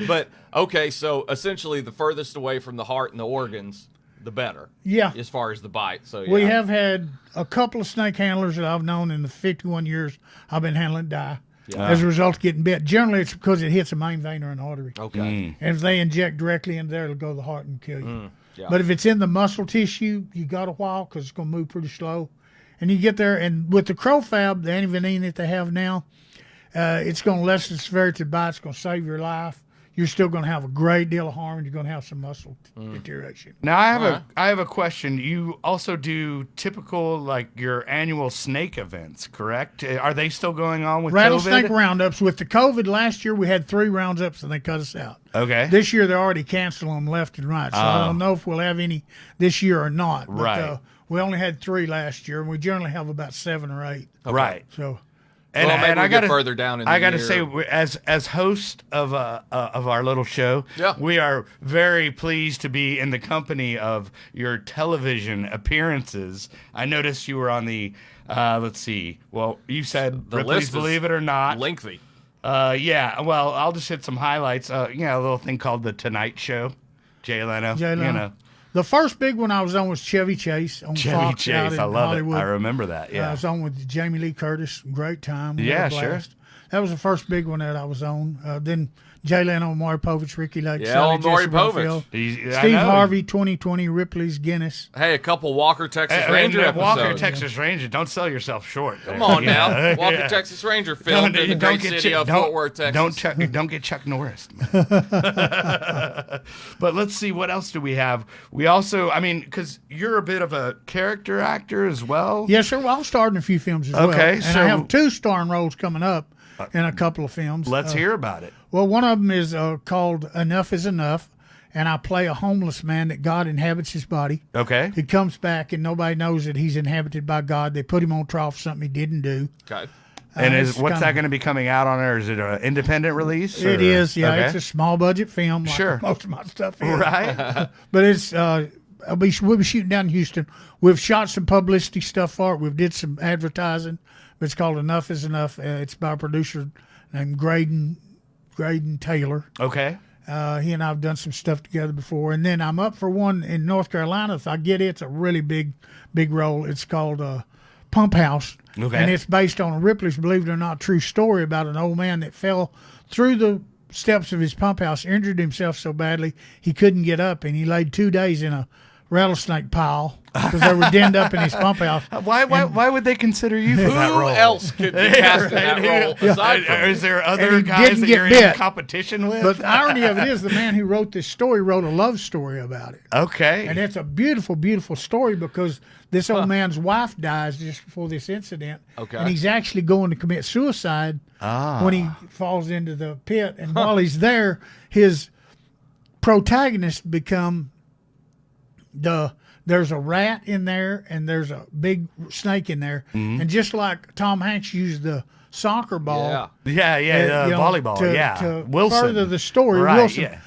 But okay, so essentially, the furthest away from the heart and the organs, the better. Yeah. As far as the bite. So We have had a couple of snake handlers that I've known in the 51 years I've been handling die as a result of getting bit. Generally, it's because it hits a main vein or an artery. Okay. And if they inject directly in there, it'll go to the heart and kill you. Yeah. But if it's in the muscle tissue, you got a while because it's going to move pretty slow. And you get there, and with the Crofab, the antivenin that they have now, it's going to lessen the severity of the bite. It's going to save your life. You're still going to have a great deal of harm, and you're going to have some muscle deterioration. Now I have a question. You also do typical like your annual snake events, correct? Are they still going on with Rattlesnake COVID? roundups. With the COVID last year, we had 3 roundups, and they cut us out. Okay. This year, they're already canceling them left and right. So I don't know if we'll have any this year or not. But, Right. we only had 3 last year, and we generally have about 7 or 8. Right. So Maybe I we'll got get further down in the I got to year. say, as host of our little show, we are very pleased to be in the company of your television appearances. I noticed you were on the, let's see, well, you said The Ripley's list is Believe It or Not. lengthy. Yeah, well, I'll just hit some highlights. A little thing called The Tonight Show. Jay Leno. Jay Leno. You know. the first big one I was on was Chevy Chase on Chevy Fox out Chase, in I love Hollywood. it. I remember that, I was on with Jamie Lee Curtis. Great time. We Yeah, had a blast. That was the first big one that I was on. Then Jay Leno, Maury Povich, Ricky Lake, Sally Maury Jesse Povich. Barfield, I Steve know. Harvey, 2020, Ripley's Guinness. Hey, a couple Walker Texas And Ranger episodes. Walker, Texas Ranger. Don't sell yourself short. Come on now. Walker Texas Ranger filmed in the great city of Fort Worth, Texas. Don't get Chuck Norris. But let's see, what else do we have? We also, because you're a bit of a character actor as well. Yes, sir. Well, I'll star in a few films as well. Okay, And so- I have 2 starring roles coming up in a couple of films. Let's hear about it. Well, one of them is called Enough is Enough, and I play a homeless man that God inhabits his body. Okay. He comes back, and nobody knows that he's inhabited by God. They put him on trial for something he didn't do. Okay. And It's what's kinda- that going to be coming out on, or is it an independent release? It or- is, yeah. Okay. It's a small budget film, like Sure. most of my stuff is. Right. But it's we'll be shooting down in Houston. We've shot some publicity stuff for it. We've did some advertising. But it's called Enough is Enough. It's by a producer named Graydon Taylor. Okay. He and I have done some stuff together before. And then I'm up for one in North Carolina. If I get it, it's a really big role. It's called Pump House. Okay. And it's based on a Ripley's Believe It or Not true story about an old man that fell through the steps of his pump house, injured himself so badly he couldn't get up, and he laid 2 days in a rattlesnake pile because they were denned up in his pump house. Why would they consider you for that Who role? else could be cast in that role aside from Is there And other he guys didn't that get you're bit. in competition with? But the irony of it is the man who wrote this story wrote a love story about it. Okay. And it's a beautiful, beautiful story because this old man's wife dies just before this incident. Okay. And he's actually going to commit suicide when he falls into the pit. And while he's there, his protagonist become there's a rat in there and there's a big snake in there. Mm-hmm. And just like Tom Hanks used the soccer ball. Yeah. Yeah, volleyball. To Wilson. further the story, Right, Wilson, yeah.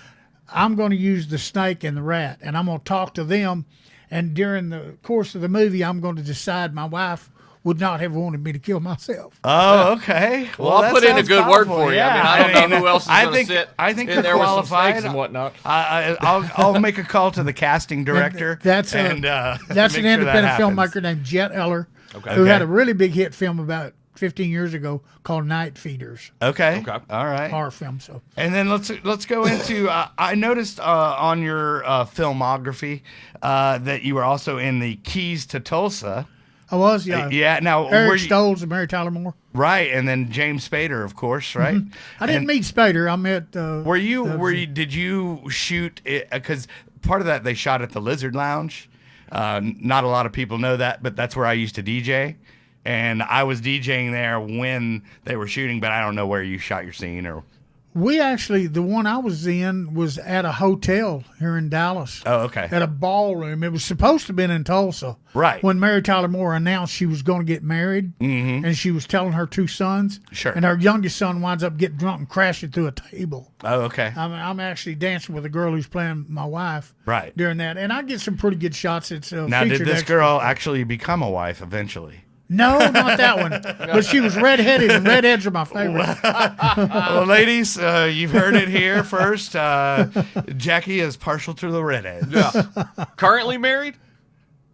I'm going to use the snake and the rat, and I'm going to talk to them. And during the course of the movie, I'm going to decide my wife would not have wanted me to kill myself. Oh, okay. Well, I'll that put in a sounds good word powerful, for you. yeah. I don't know who else is going to sit I think in you're there with some qualified. snakes and whatnot. I'll make a call to the casting director. That's and, an make sure independent that happens. filmmaker named Jet Eller, Okay. who had Okay. a really big hit film about 15 years ago called Night Feeders, Okay. Okay. All right. horror film. So And then let's go into. I noticed on your filmography that you were also in the Keys to Tulsa. I was, yeah. Yeah. Now, were Eric you, Stoltz and Mary Tyler Moore. right, and then James Spader, of course, right? I didn't meet Spader. I met. Did you shoot it? Because part of that they shot at the Lizard Lounge. Not a lot of people know that, but that's where I used to DJ. And I was DJing there when they were shooting, but I don't know where you shot your scene or. We actually, the one I was in was at a hotel here in Dallas. Oh, okay. At a ballroom. It was supposed to have been in Tulsa. Right. When Mary Tyler Moore announced she was going to get married, and she was telling her 2 sons. Sure. And her youngest son winds up getting drunk and crashing through a table. Oh, okay. I'm actually dancing with a girl who's playing my wife. Right. During that, and I get some pretty good shots. It's Now, did featured this extra. girl actually become a wife eventually? No, not that one. But she was redheaded, and redheads are my favorite. Well, ladies, you've heard it here first. Jackie is partial to the redhead. Yeah. Currently married?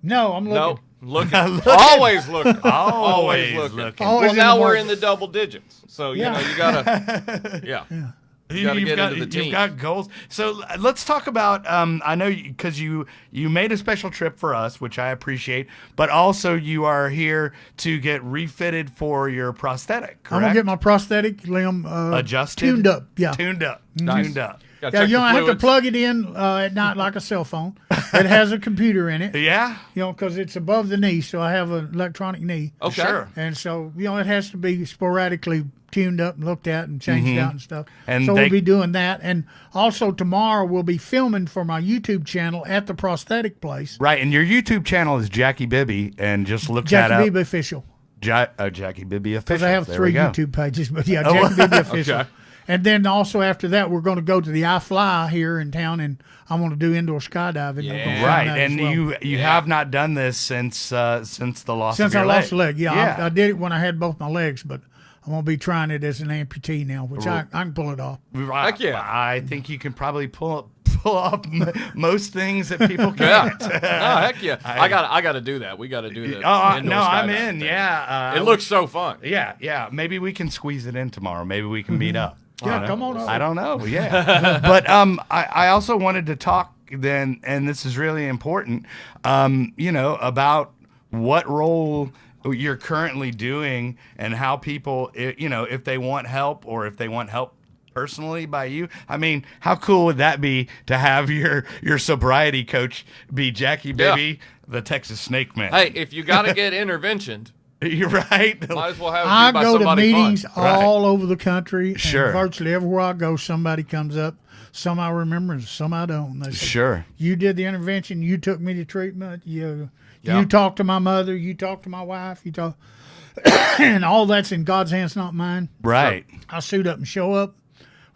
No, I'm looking. No. Looking. Always looking. Always looking. looking. Always Well, in now the we're market. in the double digits. So, you know, you got to, yeah. You got to get into the team. You've got goals. So let's talk about. I know because you made a special trip for us, which I appreciate, but also you are here to get refitted for your prosthetic. Correct? I'm gonna get my prosthetic limb adjusted, tuned up. Yeah, tuned up, Nice. tuned up. Gotta yeah. check You the don't have to fluids. plug it in at night like a cell phone. It has a computer in it. Yeah, You know, because it's above the knee, so I have an electronic knee. Okay. sure. And so, you know, it has to be sporadically tuned up and looked at and changed out and stuff. And so they- we'll be doing that. And also tomorrow we'll be filming for my YouTube channel at the prosthetic place. Right, and your YouTube channel is Jackie Bibby, and just look that Jackie up. Bibby Official. Jackie Bibby official. Because I have There 3 we go. YouTube pages. But yeah, Jackie Bibby Official. Okay. And then also after that, we're going to go to the iFly here in town, and I want to do indoor skydiving. Yeah. We're gonna film Right, that and as well. you have not done this since the loss Since of your I lost a leg. leg, yeah. I did it when I had both my legs, but I'm going to be trying it as an amputee now, which I can pull it off. Heck yeah. I think you can probably pull off most things that people Yeah. can't. No, heck yeah. I got to do that. We got to do that. No, I'm in. Yeah, It looks so fun. Yeah. Maybe we can squeeze it in tomorrow. Maybe we can meet up. Yeah, come on over. I don't know. Yeah, but I also wanted to talk then, and this is really important. About what role you're currently doing and how people, if they want help or if they want help personally by you. I mean, how cool would that be to have your sobriety coach be Jackie Bibby, the Texas Snakeman? Hey, if you got to get interventioned, you're right. might as well have it I be by go to somebody meetings fun. all over the country. And Sure. virtually everywhere I go, somebody comes up. Some I remember and some I don't. They say, Sure. you did the intervention. You took me to treatment. You Yeah. talked to my mother. You talked to my wife. You talk, and all that's in God's hands, not mine. Right. I suit up and show up.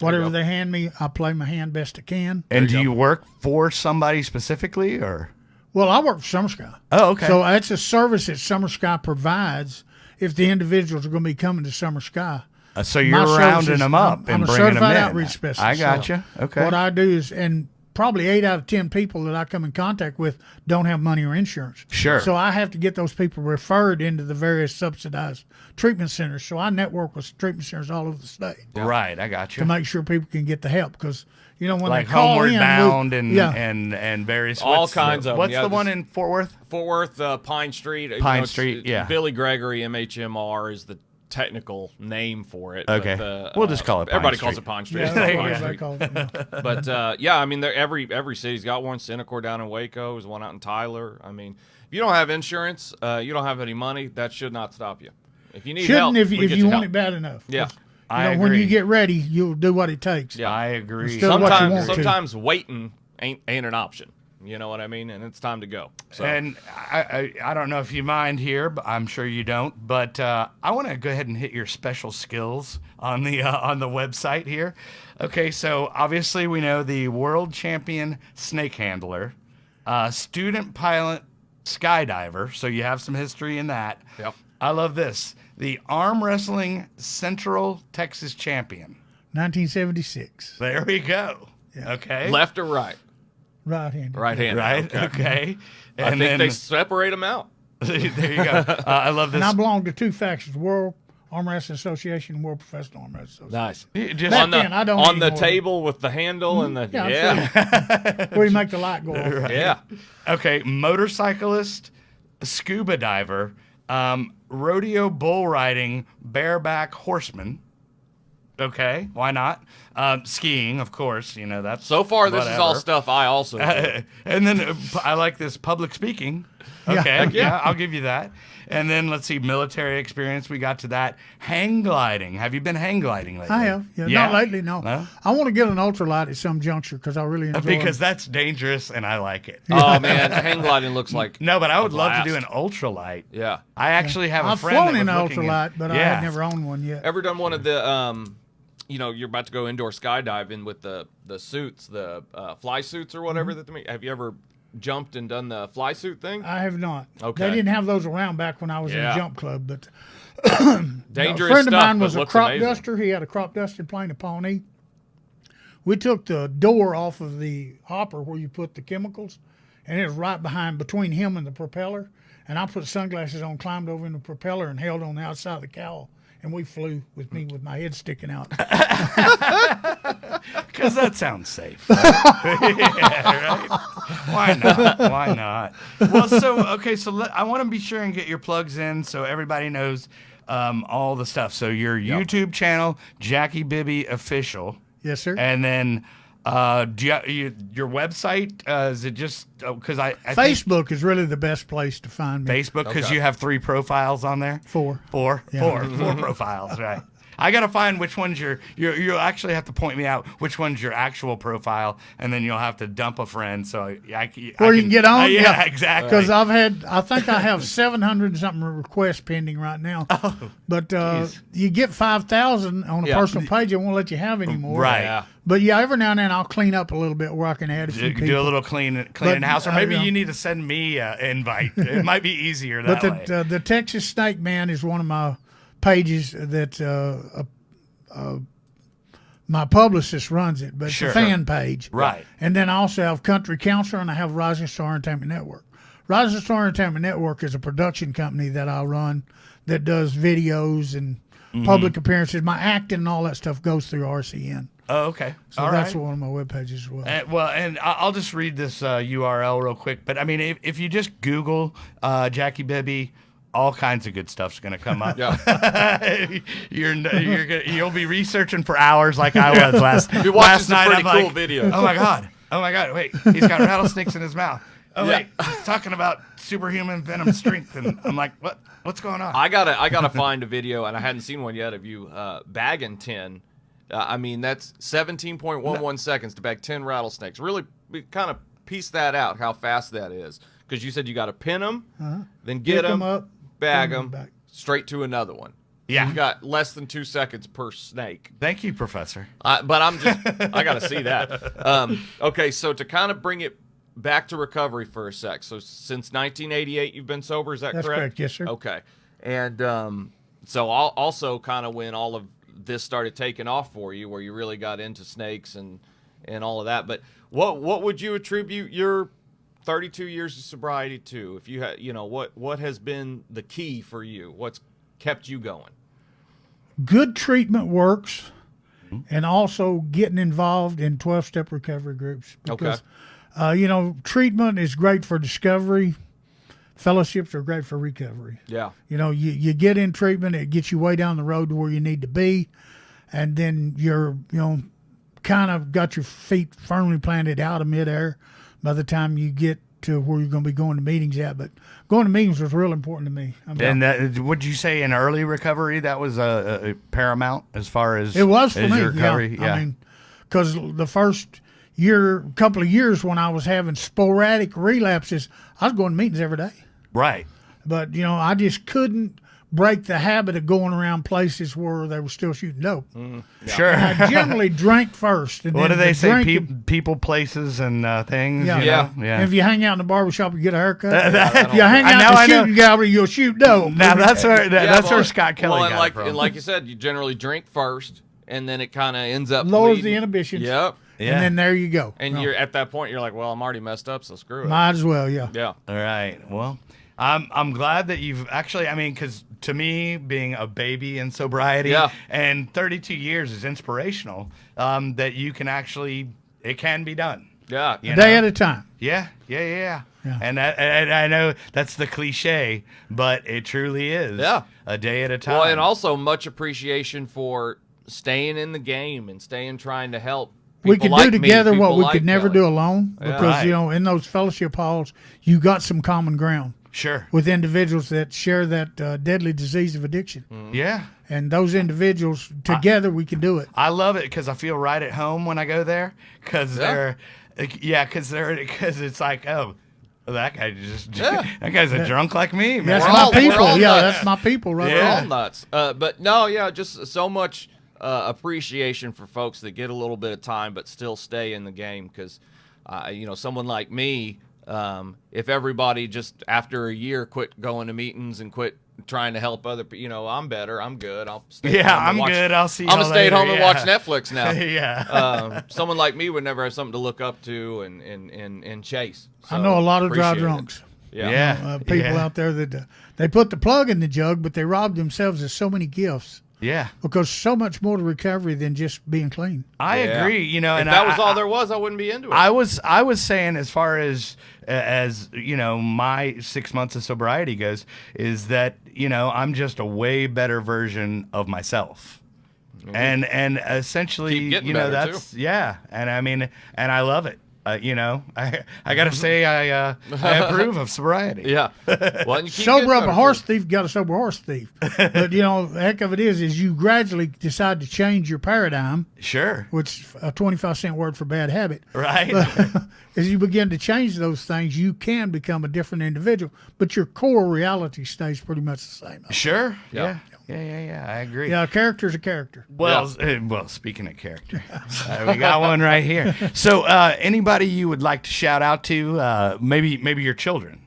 Whatever go. they hand me, I play my hand best I can. And you do go. you work for somebody specifically, or? Well, I work for Summer Sky. Oh, okay. So that's a service that Summer Sky provides if the individuals are going to be coming to Summer Sky. So you're My rounding services- them up I'm and a bringing them certified in. outreach specialist. I So gotcha. Okay. What I do is, and probably 8 out of 10 people that I come in contact with don't have money or insurance. Sure. So I have to get those people referred into the various subsidized treatment centers. So I network with treatment centers all over the state Right. I got to you. make sure people can get the help. Because, when Like they call Homeward in, Bound yeah. and various All what's kinds of 'em. What's Yeah, the this- one in Fort Worth? Fort Worth, Pine Street. Pine Street, yeah. Billy Gregory, MHMR is the technical name for it. Okay. But We'll just call it Pine Everybody Street. calls it Pine Street. Yeah, It's that's not what Pine they Street. call it. But I mean, every city's got one. Centercore down in Waco is one out in Tyler. I mean, if you don't have insurance, you don't have any money. That should not stop you. If you need help, Shouldn't if we if get you want help. it bad enough. Yeah. I When agree. you get ready, you'll do what it takes. Yeah. I agree. Instead of what you want to. Sometimes waiting ain't an option. You know what I mean? And it's time to go. So And I don't know if you mind here, but I'm sure you don't. But I want to go ahead and hit your special skills on the website here. Okay, so obviously we know the world champion snake handler, student pilot skydiver. So you have some history in that. Yep. I love this. The arm wrestling Central Texas champion. 1976. There we go. Okay. left or right? Right-handed. Right hand. Right. Okay. I think they separate them out. there you go. I love this. And I belong to 2 factions: World Arm Wrestling Association and World Professional Arm Wrestling Association. Nice. You just- Back On the then, I don't on the anymore. table with the handle and the Yeah, yeah. Where you make the light go off. Yeah. Okay, motorcyclist, scuba diver, rodeo bull riding, bareback horseman. Okay, why not? Skiing, of course. That's So far, this is all whatever. stuff I also do. And then I like this public speaking. Okay, Heck yeah, I'll give you that. And then let's see, military experience. We got to that. Hang gliding. Have you been hang gliding lately? I have. Yeah, not lately, no. No? I want to get an ultralight at some juncture because I really enjoy Because it. that's dangerous and I like it. Oh man, hang gliding looks like No, but I would a love to do blast. an ultralight. Yeah. I actually have a I've friend flown that in was an looking ultralight, but I yeah. had never owned one yet. Ever done one of the you're about to go indoor skydiving with the suits, the fly suits or whatever that they make? Have you ever jumped and done the fly suit thing? I have not. Okay. They didn't have those around back when I was in Yeah. the jump club, but Dangerous a friend of stuff, mine but was a looks crop amazing. duster. He had a crop dusting plane, a Pawnee. We took the door off of the hopper where you put the chemicals, and it was right between him and the propeller. And I put sunglasses on, climbed over in the propeller, and held on the outside of the cowl. And we flew with my head sticking out. Because that sounds safe. Right? Yeah, right? Why not? Why not? Well, so I want to be sure and get your plugs in so everybody knows all the stuff. So your YouTube channel, Jackie Bibby Official. Yes, sir. And then your website, is it just because I think Facebook is really the best place to find me. Facebook, because Okay. you have 3 profiles on there? Four. Four profiles, right. I got to find which one's you'll actually have to point me out which one's your actual profile, and then you'll have to dump a friend so I can get on? yeah, exactly. Because I think I have 700 and something requests pending right now. But you get 5,000 on a Yeah. personal page, it won't let you have any more. Right. Yeah. But yeah, every now and then I'll clean up a little bit where I can add a few people. Do a little cleaning house, or I maybe know. you need to send me an invite. It might be easier that way. But the Texas Snakeman is one of my pages that my publicist runs it, but Sure. it's a fan page. Right. And then I also have Country Counselor, and I have Rising Star Entertainment Network. Rising Star Entertainment Network is a production company that I run that does videos and public appearances. My acting and all that stuff goes through RCN. Oh, okay. So All that's right. one of my web pages as well. And I'll just read this URL real quick. But I mean, if you just Google Jackie Bibby, all kinds of good stuff's going to come up. Yeah. You'll be researching for hours like I was last You're watching last some night. pretty I'm cool like, videos. oh my god! Wait, he's got rattlesnakes in his mouth. Oh Yeah. wait, he's talking about superhuman venom strength, and I'm like, what's going on? I gotta find a video, and I hadn't seen one yet of you bagging 10. I mean, that's 17.11 seconds to bag 10 rattlesnakes. Really, kind of piece that out, how fast that is. Because you said you got to pin them, then get Pick 'em them, up, bag pin 'em them, back. straight to another one. Yeah. You got less than 2 seconds per snake. Thank you, Professor. But I got to see that. Okay, so to kind of bring it back to recovery for a sec. So since 1988, you've been sober, is that That's correct, yes, sir. Okay. And so also kind of when all of this started taking off for you, where you really got into snakes and all of that. But what would you attribute your 32 years of sobriety to? If you had, what has been the key for you? What's kept you going? Good treatment works, and also getting involved in 12-step recovery groups. Because, treatment is great for discovery. Fellowships are great for recovery. Yeah. You get in treatment, it gets you way down the road to where you need to be, and then you're, kind of got your feet firmly planted out of midair by the time you get to where you're going to be going to meetings at. But going to meetings was real important to me. And would you say in early recovery that was a paramount as far as it was for as me. your recovery? Yeah. I mean, because the first couple of years when I was having sporadic relapses, I was going to meetings every day. Right. But, I just couldn't break the habit of going around places where they were still shooting dope. Sure. I generally drank first. And What do then they the say? drinking- People, places, and things. Yeah. you Yeah. know? Yeah. And if you hang out in the barbershop, you get a haircut. That- if you hang I out know, in the I know. shooting gallery, you'll shoot dope. Now that's where Yeah, where Scott Kelly and got like it from. and like you said, you generally drink first, and then it kind of ends up Lowers bleeding. the inhibitions. Yep. Yeah. And then there you go. And No, you're at that point, you're like, well, I'm already messed up, so screw it. might as well, yeah. Yeah. All right. Well, I'm glad that you've actually. I mean, because to me, being a baby in sobriety Yeah. and 32 years is inspirational. That you can actually, it can be done. Yeah. You A day know? at a time. Yeah. Yeah. And I know that's the cliche, but it truly is. Yeah. A day at a time. Well, and also much appreciation for staying in the game and trying to help. We people could like do me, together what people we like could never Kelly. do alone. Yeah. Because, Right. in those fellowship halls, you got some common ground Sure. with individuals that share that deadly disease of addiction. Yeah. And those individuals, together, we can do it. I love it because I feel right at home when I go there because Yeah. because it's like, oh, well, that guy just Yeah. that guy's a drunk like me, man. That's We're my all- we're people. all Yeah, nuts. that's my people right We're there. all nuts. But no, yeah, just so much appreciation for folks that get a little bit of time but still stay in the game because, someone like me, if everybody just after a year quit going to meetings and quit trying to help other people, I'm better, I'm good, I'll stay home and I'm watch, good. I'll see you I'm gonna stay at home and later. watch Netflix now. Yeah. Someone like me would never have something to look up to and chase. So, I know a lot of dry appreciate it. drunks. Yeah. People out there that they put the plug in the jug, but they rob themselves of so many gifts Yeah. because so much more to recovery than just being clean. I agree. If and that was all there was, I wouldn't be into it. I was saying, as far as my 6 months of sobriety goes, is that I'm just a way better version of myself, and essentially Keep getting better, that's and I mean, and I love it. I gotta say I approve of sobriety. Yeah. Well, and you keep Sober getting up a better, horse too. thief, got a sober horse thief. But the heck of it is you gradually decide to change your paradigm, Sure. which a 25-cent word for bad habit. Right. As you begin to change those things, you can become a different individual, but your core reality stays pretty much the same. Sure. Yeah. Yeah. I agree. Yeah, a character's a character. Well, speaking of character, we got one right here. So, anybody you would like to shout out to? Maybe your children.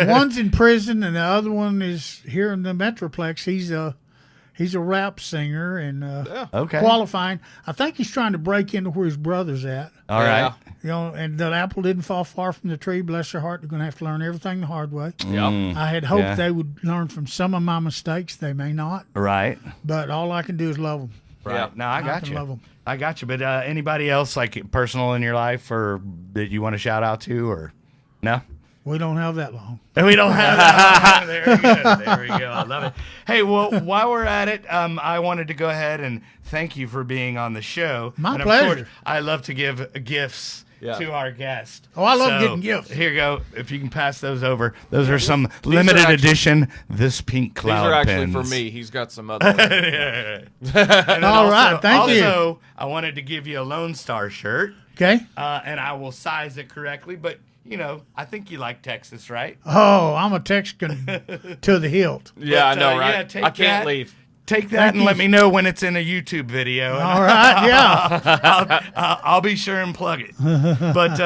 One's in prison, and the other one is here in the Metroplex. He's a rap singer and Okay. qualifying. I think he's trying to break into where his brother's at. All right. And the apple didn't fall far from the tree. Bless their heart, they're going to have to learn everything the hard way. Yeah. I had hoped Yeah. they would learn from some of my mistakes. They may not, Right. but all I can do is love them. Right. Yeah. No, I got can you. love 'em. I got you. But anybody else like personal in your life or that you want to shout out to or no? We don't have that long. We don't have that. There we go. There we go. I love it. Hey, well, while we're at it, I wanted to go ahead and thank you for being on the show. My and pleasure. Of course, I love to give gifts to our guest. Oh, I love getting gifts. Here you go. If you can pass those over. Those are some limited edition This Pink These Cloud are actually pens. for me. He's got some other ones. And All right, thank you. Also, I wanted to give you a Lone Star shirt, Okay? and I will size it correctly, but I think you like Texas, right? Oh, I'm a Texican to the hilt. Yeah, I But, know, yeah, right? take I can't that. leave. Take that Thank and you. let me know when it's in a YouTube video. and All right, yeah. I'll be sure and plug it. But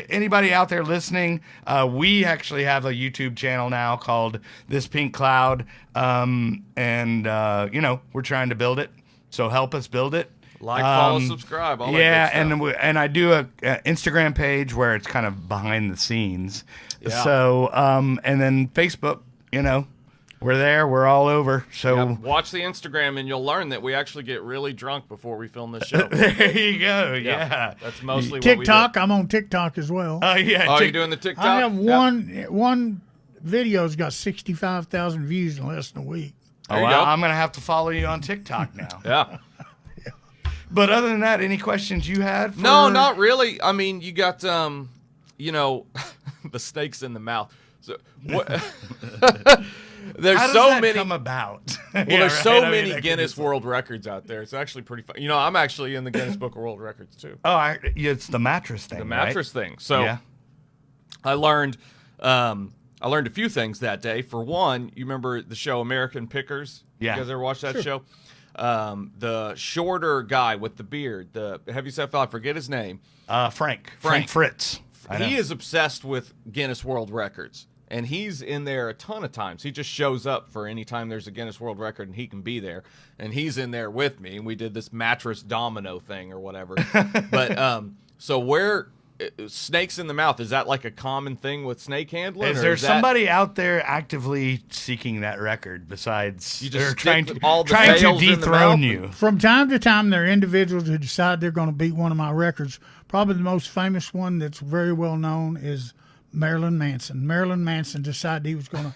anybody out there listening, we actually have a YouTube channel now called This Pink Cloud, and we're trying to build it. So help us build it. Like, follow, subscribe. All that good stuff. and I do a Instagram page where it's kind of behind the scenes. Yeah. So and then Facebook, we're there. We're all over. So Yeah, watch the Instagram and you'll learn that we actually get really drunk before we film this show. there you go. Yeah. That's mostly what TikTok, we do. I'm on TikTok as well. Yeah. Oh, you doing the TikTok? I have Yeah. one video's got 65,000 views in less than a week. There you well, go. I'm gonna have to follow you on TikTok now. Yeah. But other than that, any questions you had? For... No, not really. I mean, you got the snakes in the mouth. So what? There's How does so that many. come about? Well, there's so many Guinness World Records out there. It's actually pretty fun. I'm actually in the Guinness Book of World Records too. Oh, it's the mattress thing. The mattress thing. So Yeah. I learned a few things that day. For one, you remember the show American Pickers? Yeah. You guys ever watch that show? The shorter guy with the beard, the heavyset fellow, I forget his name. Frank Fritz. He is obsessed with Guinness World Records, and he's in there a ton of times. He just shows up for any time there's a Guinness World Record, and he can be there. And he's in there with me, and we did this mattress domino thing or whatever. But so where snakes in the mouth, is that like a common thing with snake handling? Is or there is that- somebody out there actively seeking that record besides You just or stick trying to all the trying to tails in the dethrone mouth you? From time to time, there are individuals who decide they're going to beat one of my records. Probably the most famous one that's very well known is Marilyn Manson. Marilyn Manson decided he was going to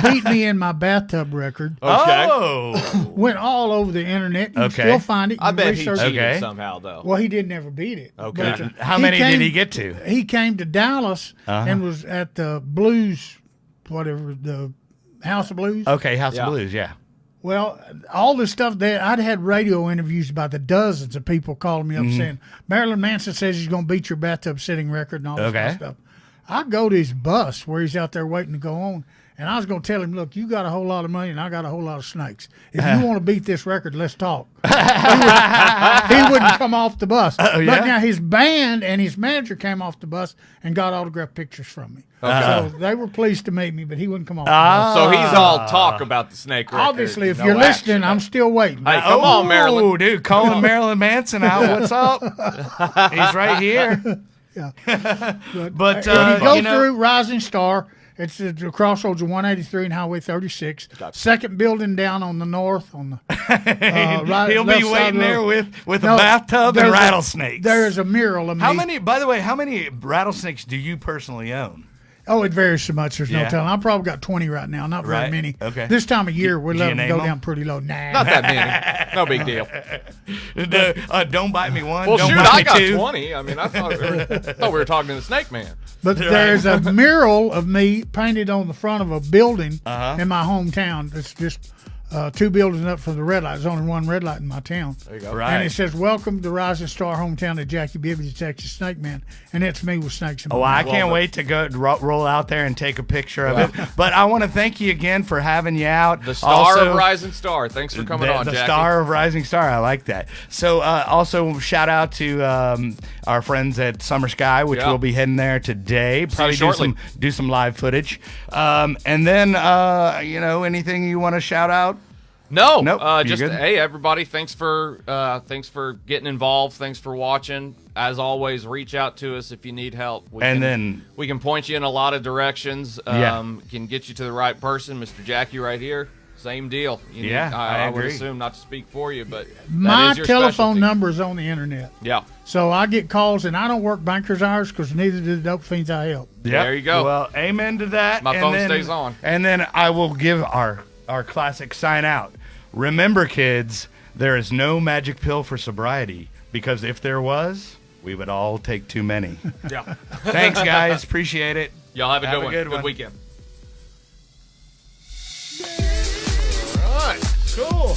beat me in my bathtub record. Okay. Oh, Went all over the internet. You can Okay. still find it. You I can bet he research it. cheated Okay. somehow, though. Well, he did never beat it. Okay. But, how many did came- he get to? He came to Dallas Uh-huh. and was at the Blues, whatever, the House of Blues. Okay, House Yeah. of Blues, yeah. Well, all this stuff that I'd had radio interviews about the dozens of people calling me up Mm-hmm. saying Marilyn Manson says he's going to beat your bathtub sitting record and all this kind of Okay. stuff. I go to his bus where he's out there waiting to go on, And I was going to tell him, look, you got a whole lot of money and I got a whole lot of snakes. If you want to beat this record, let's talk. He wouldn't come off the bus. Oh, yeah? But now his band and his manager came off the bus and got autographed pictures from me. So they were pleased to meet me, but he wouldn't come off the bus. So he's all talk about the snake record. Obviously, if no you're action. listening, I'm still waiting. Hey, come on, Marilyn. Oh, dude, calling Marilyn Manson out. What's up? He's right here. Yeah. But When you go you know, through Rising Star, it's at the crossroads of 183 and Highway 36. Second building down on the north. On the he'll be left side waiting of the there road. with a No, bathtub and there's rattlesnakes. There is a mural of me. How many? By the way, how many rattlesnakes do you personally own? Oh, it varies so much. There's Yeah. no telling. I probably got 20 right now. Not very Right. many. Okay. This time of year, we're Do you letting them name go them? down pretty low. Nah. Not that many. No big deal. Don't bite me one. Well, don't shoot, bite I me got two. 20. I mean, I thought we were talking to the Snakeman. But there's a mural of me painted on the front of a building Uh-huh. in my hometown. It's just 2 buildings up from the red light. There's only one red light in my town. There you go. Right. And it says, "Welcome to Rising Star, hometown of Jackie Bibby, the Texas Snakeman." And it's me with snakes in my Oh, I mouth. can't wait to go roll out there and take a picture of it. But I want to thank you again for having you out. The star Also, of Rising Star. Thanks for coming on, the Jackie. star of Rising Star. I like that. So also shout out to our friends at Summer Sky, which Yeah. we'll be heading there today. Probably shortly. do some live footage. And then anything you want to shout out? No, Nope, you're just good? hey everybody, thanks for getting involved. Thanks for watching. As always, reach out to us if you need help. We can point you in a lot of directions. Can get you to the right person. Mr. Jackie right here, same deal. I would agree. assume not to speak for you, but My that is your telephone specialty. number is on the internet. Yeah, So I get calls, and I don't work banker's hours because neither do the dope fiends I help. Yep. There you go. Well, amen to that. My And phone then- stays on. And then I will give our classic sign out. Remember, kids, there is no magic pill for sobriety, because if there was, we would all take too many. yeah. Thanks, guys. Appreciate it. Y'all have a good one. good Good one. weekend. Cool.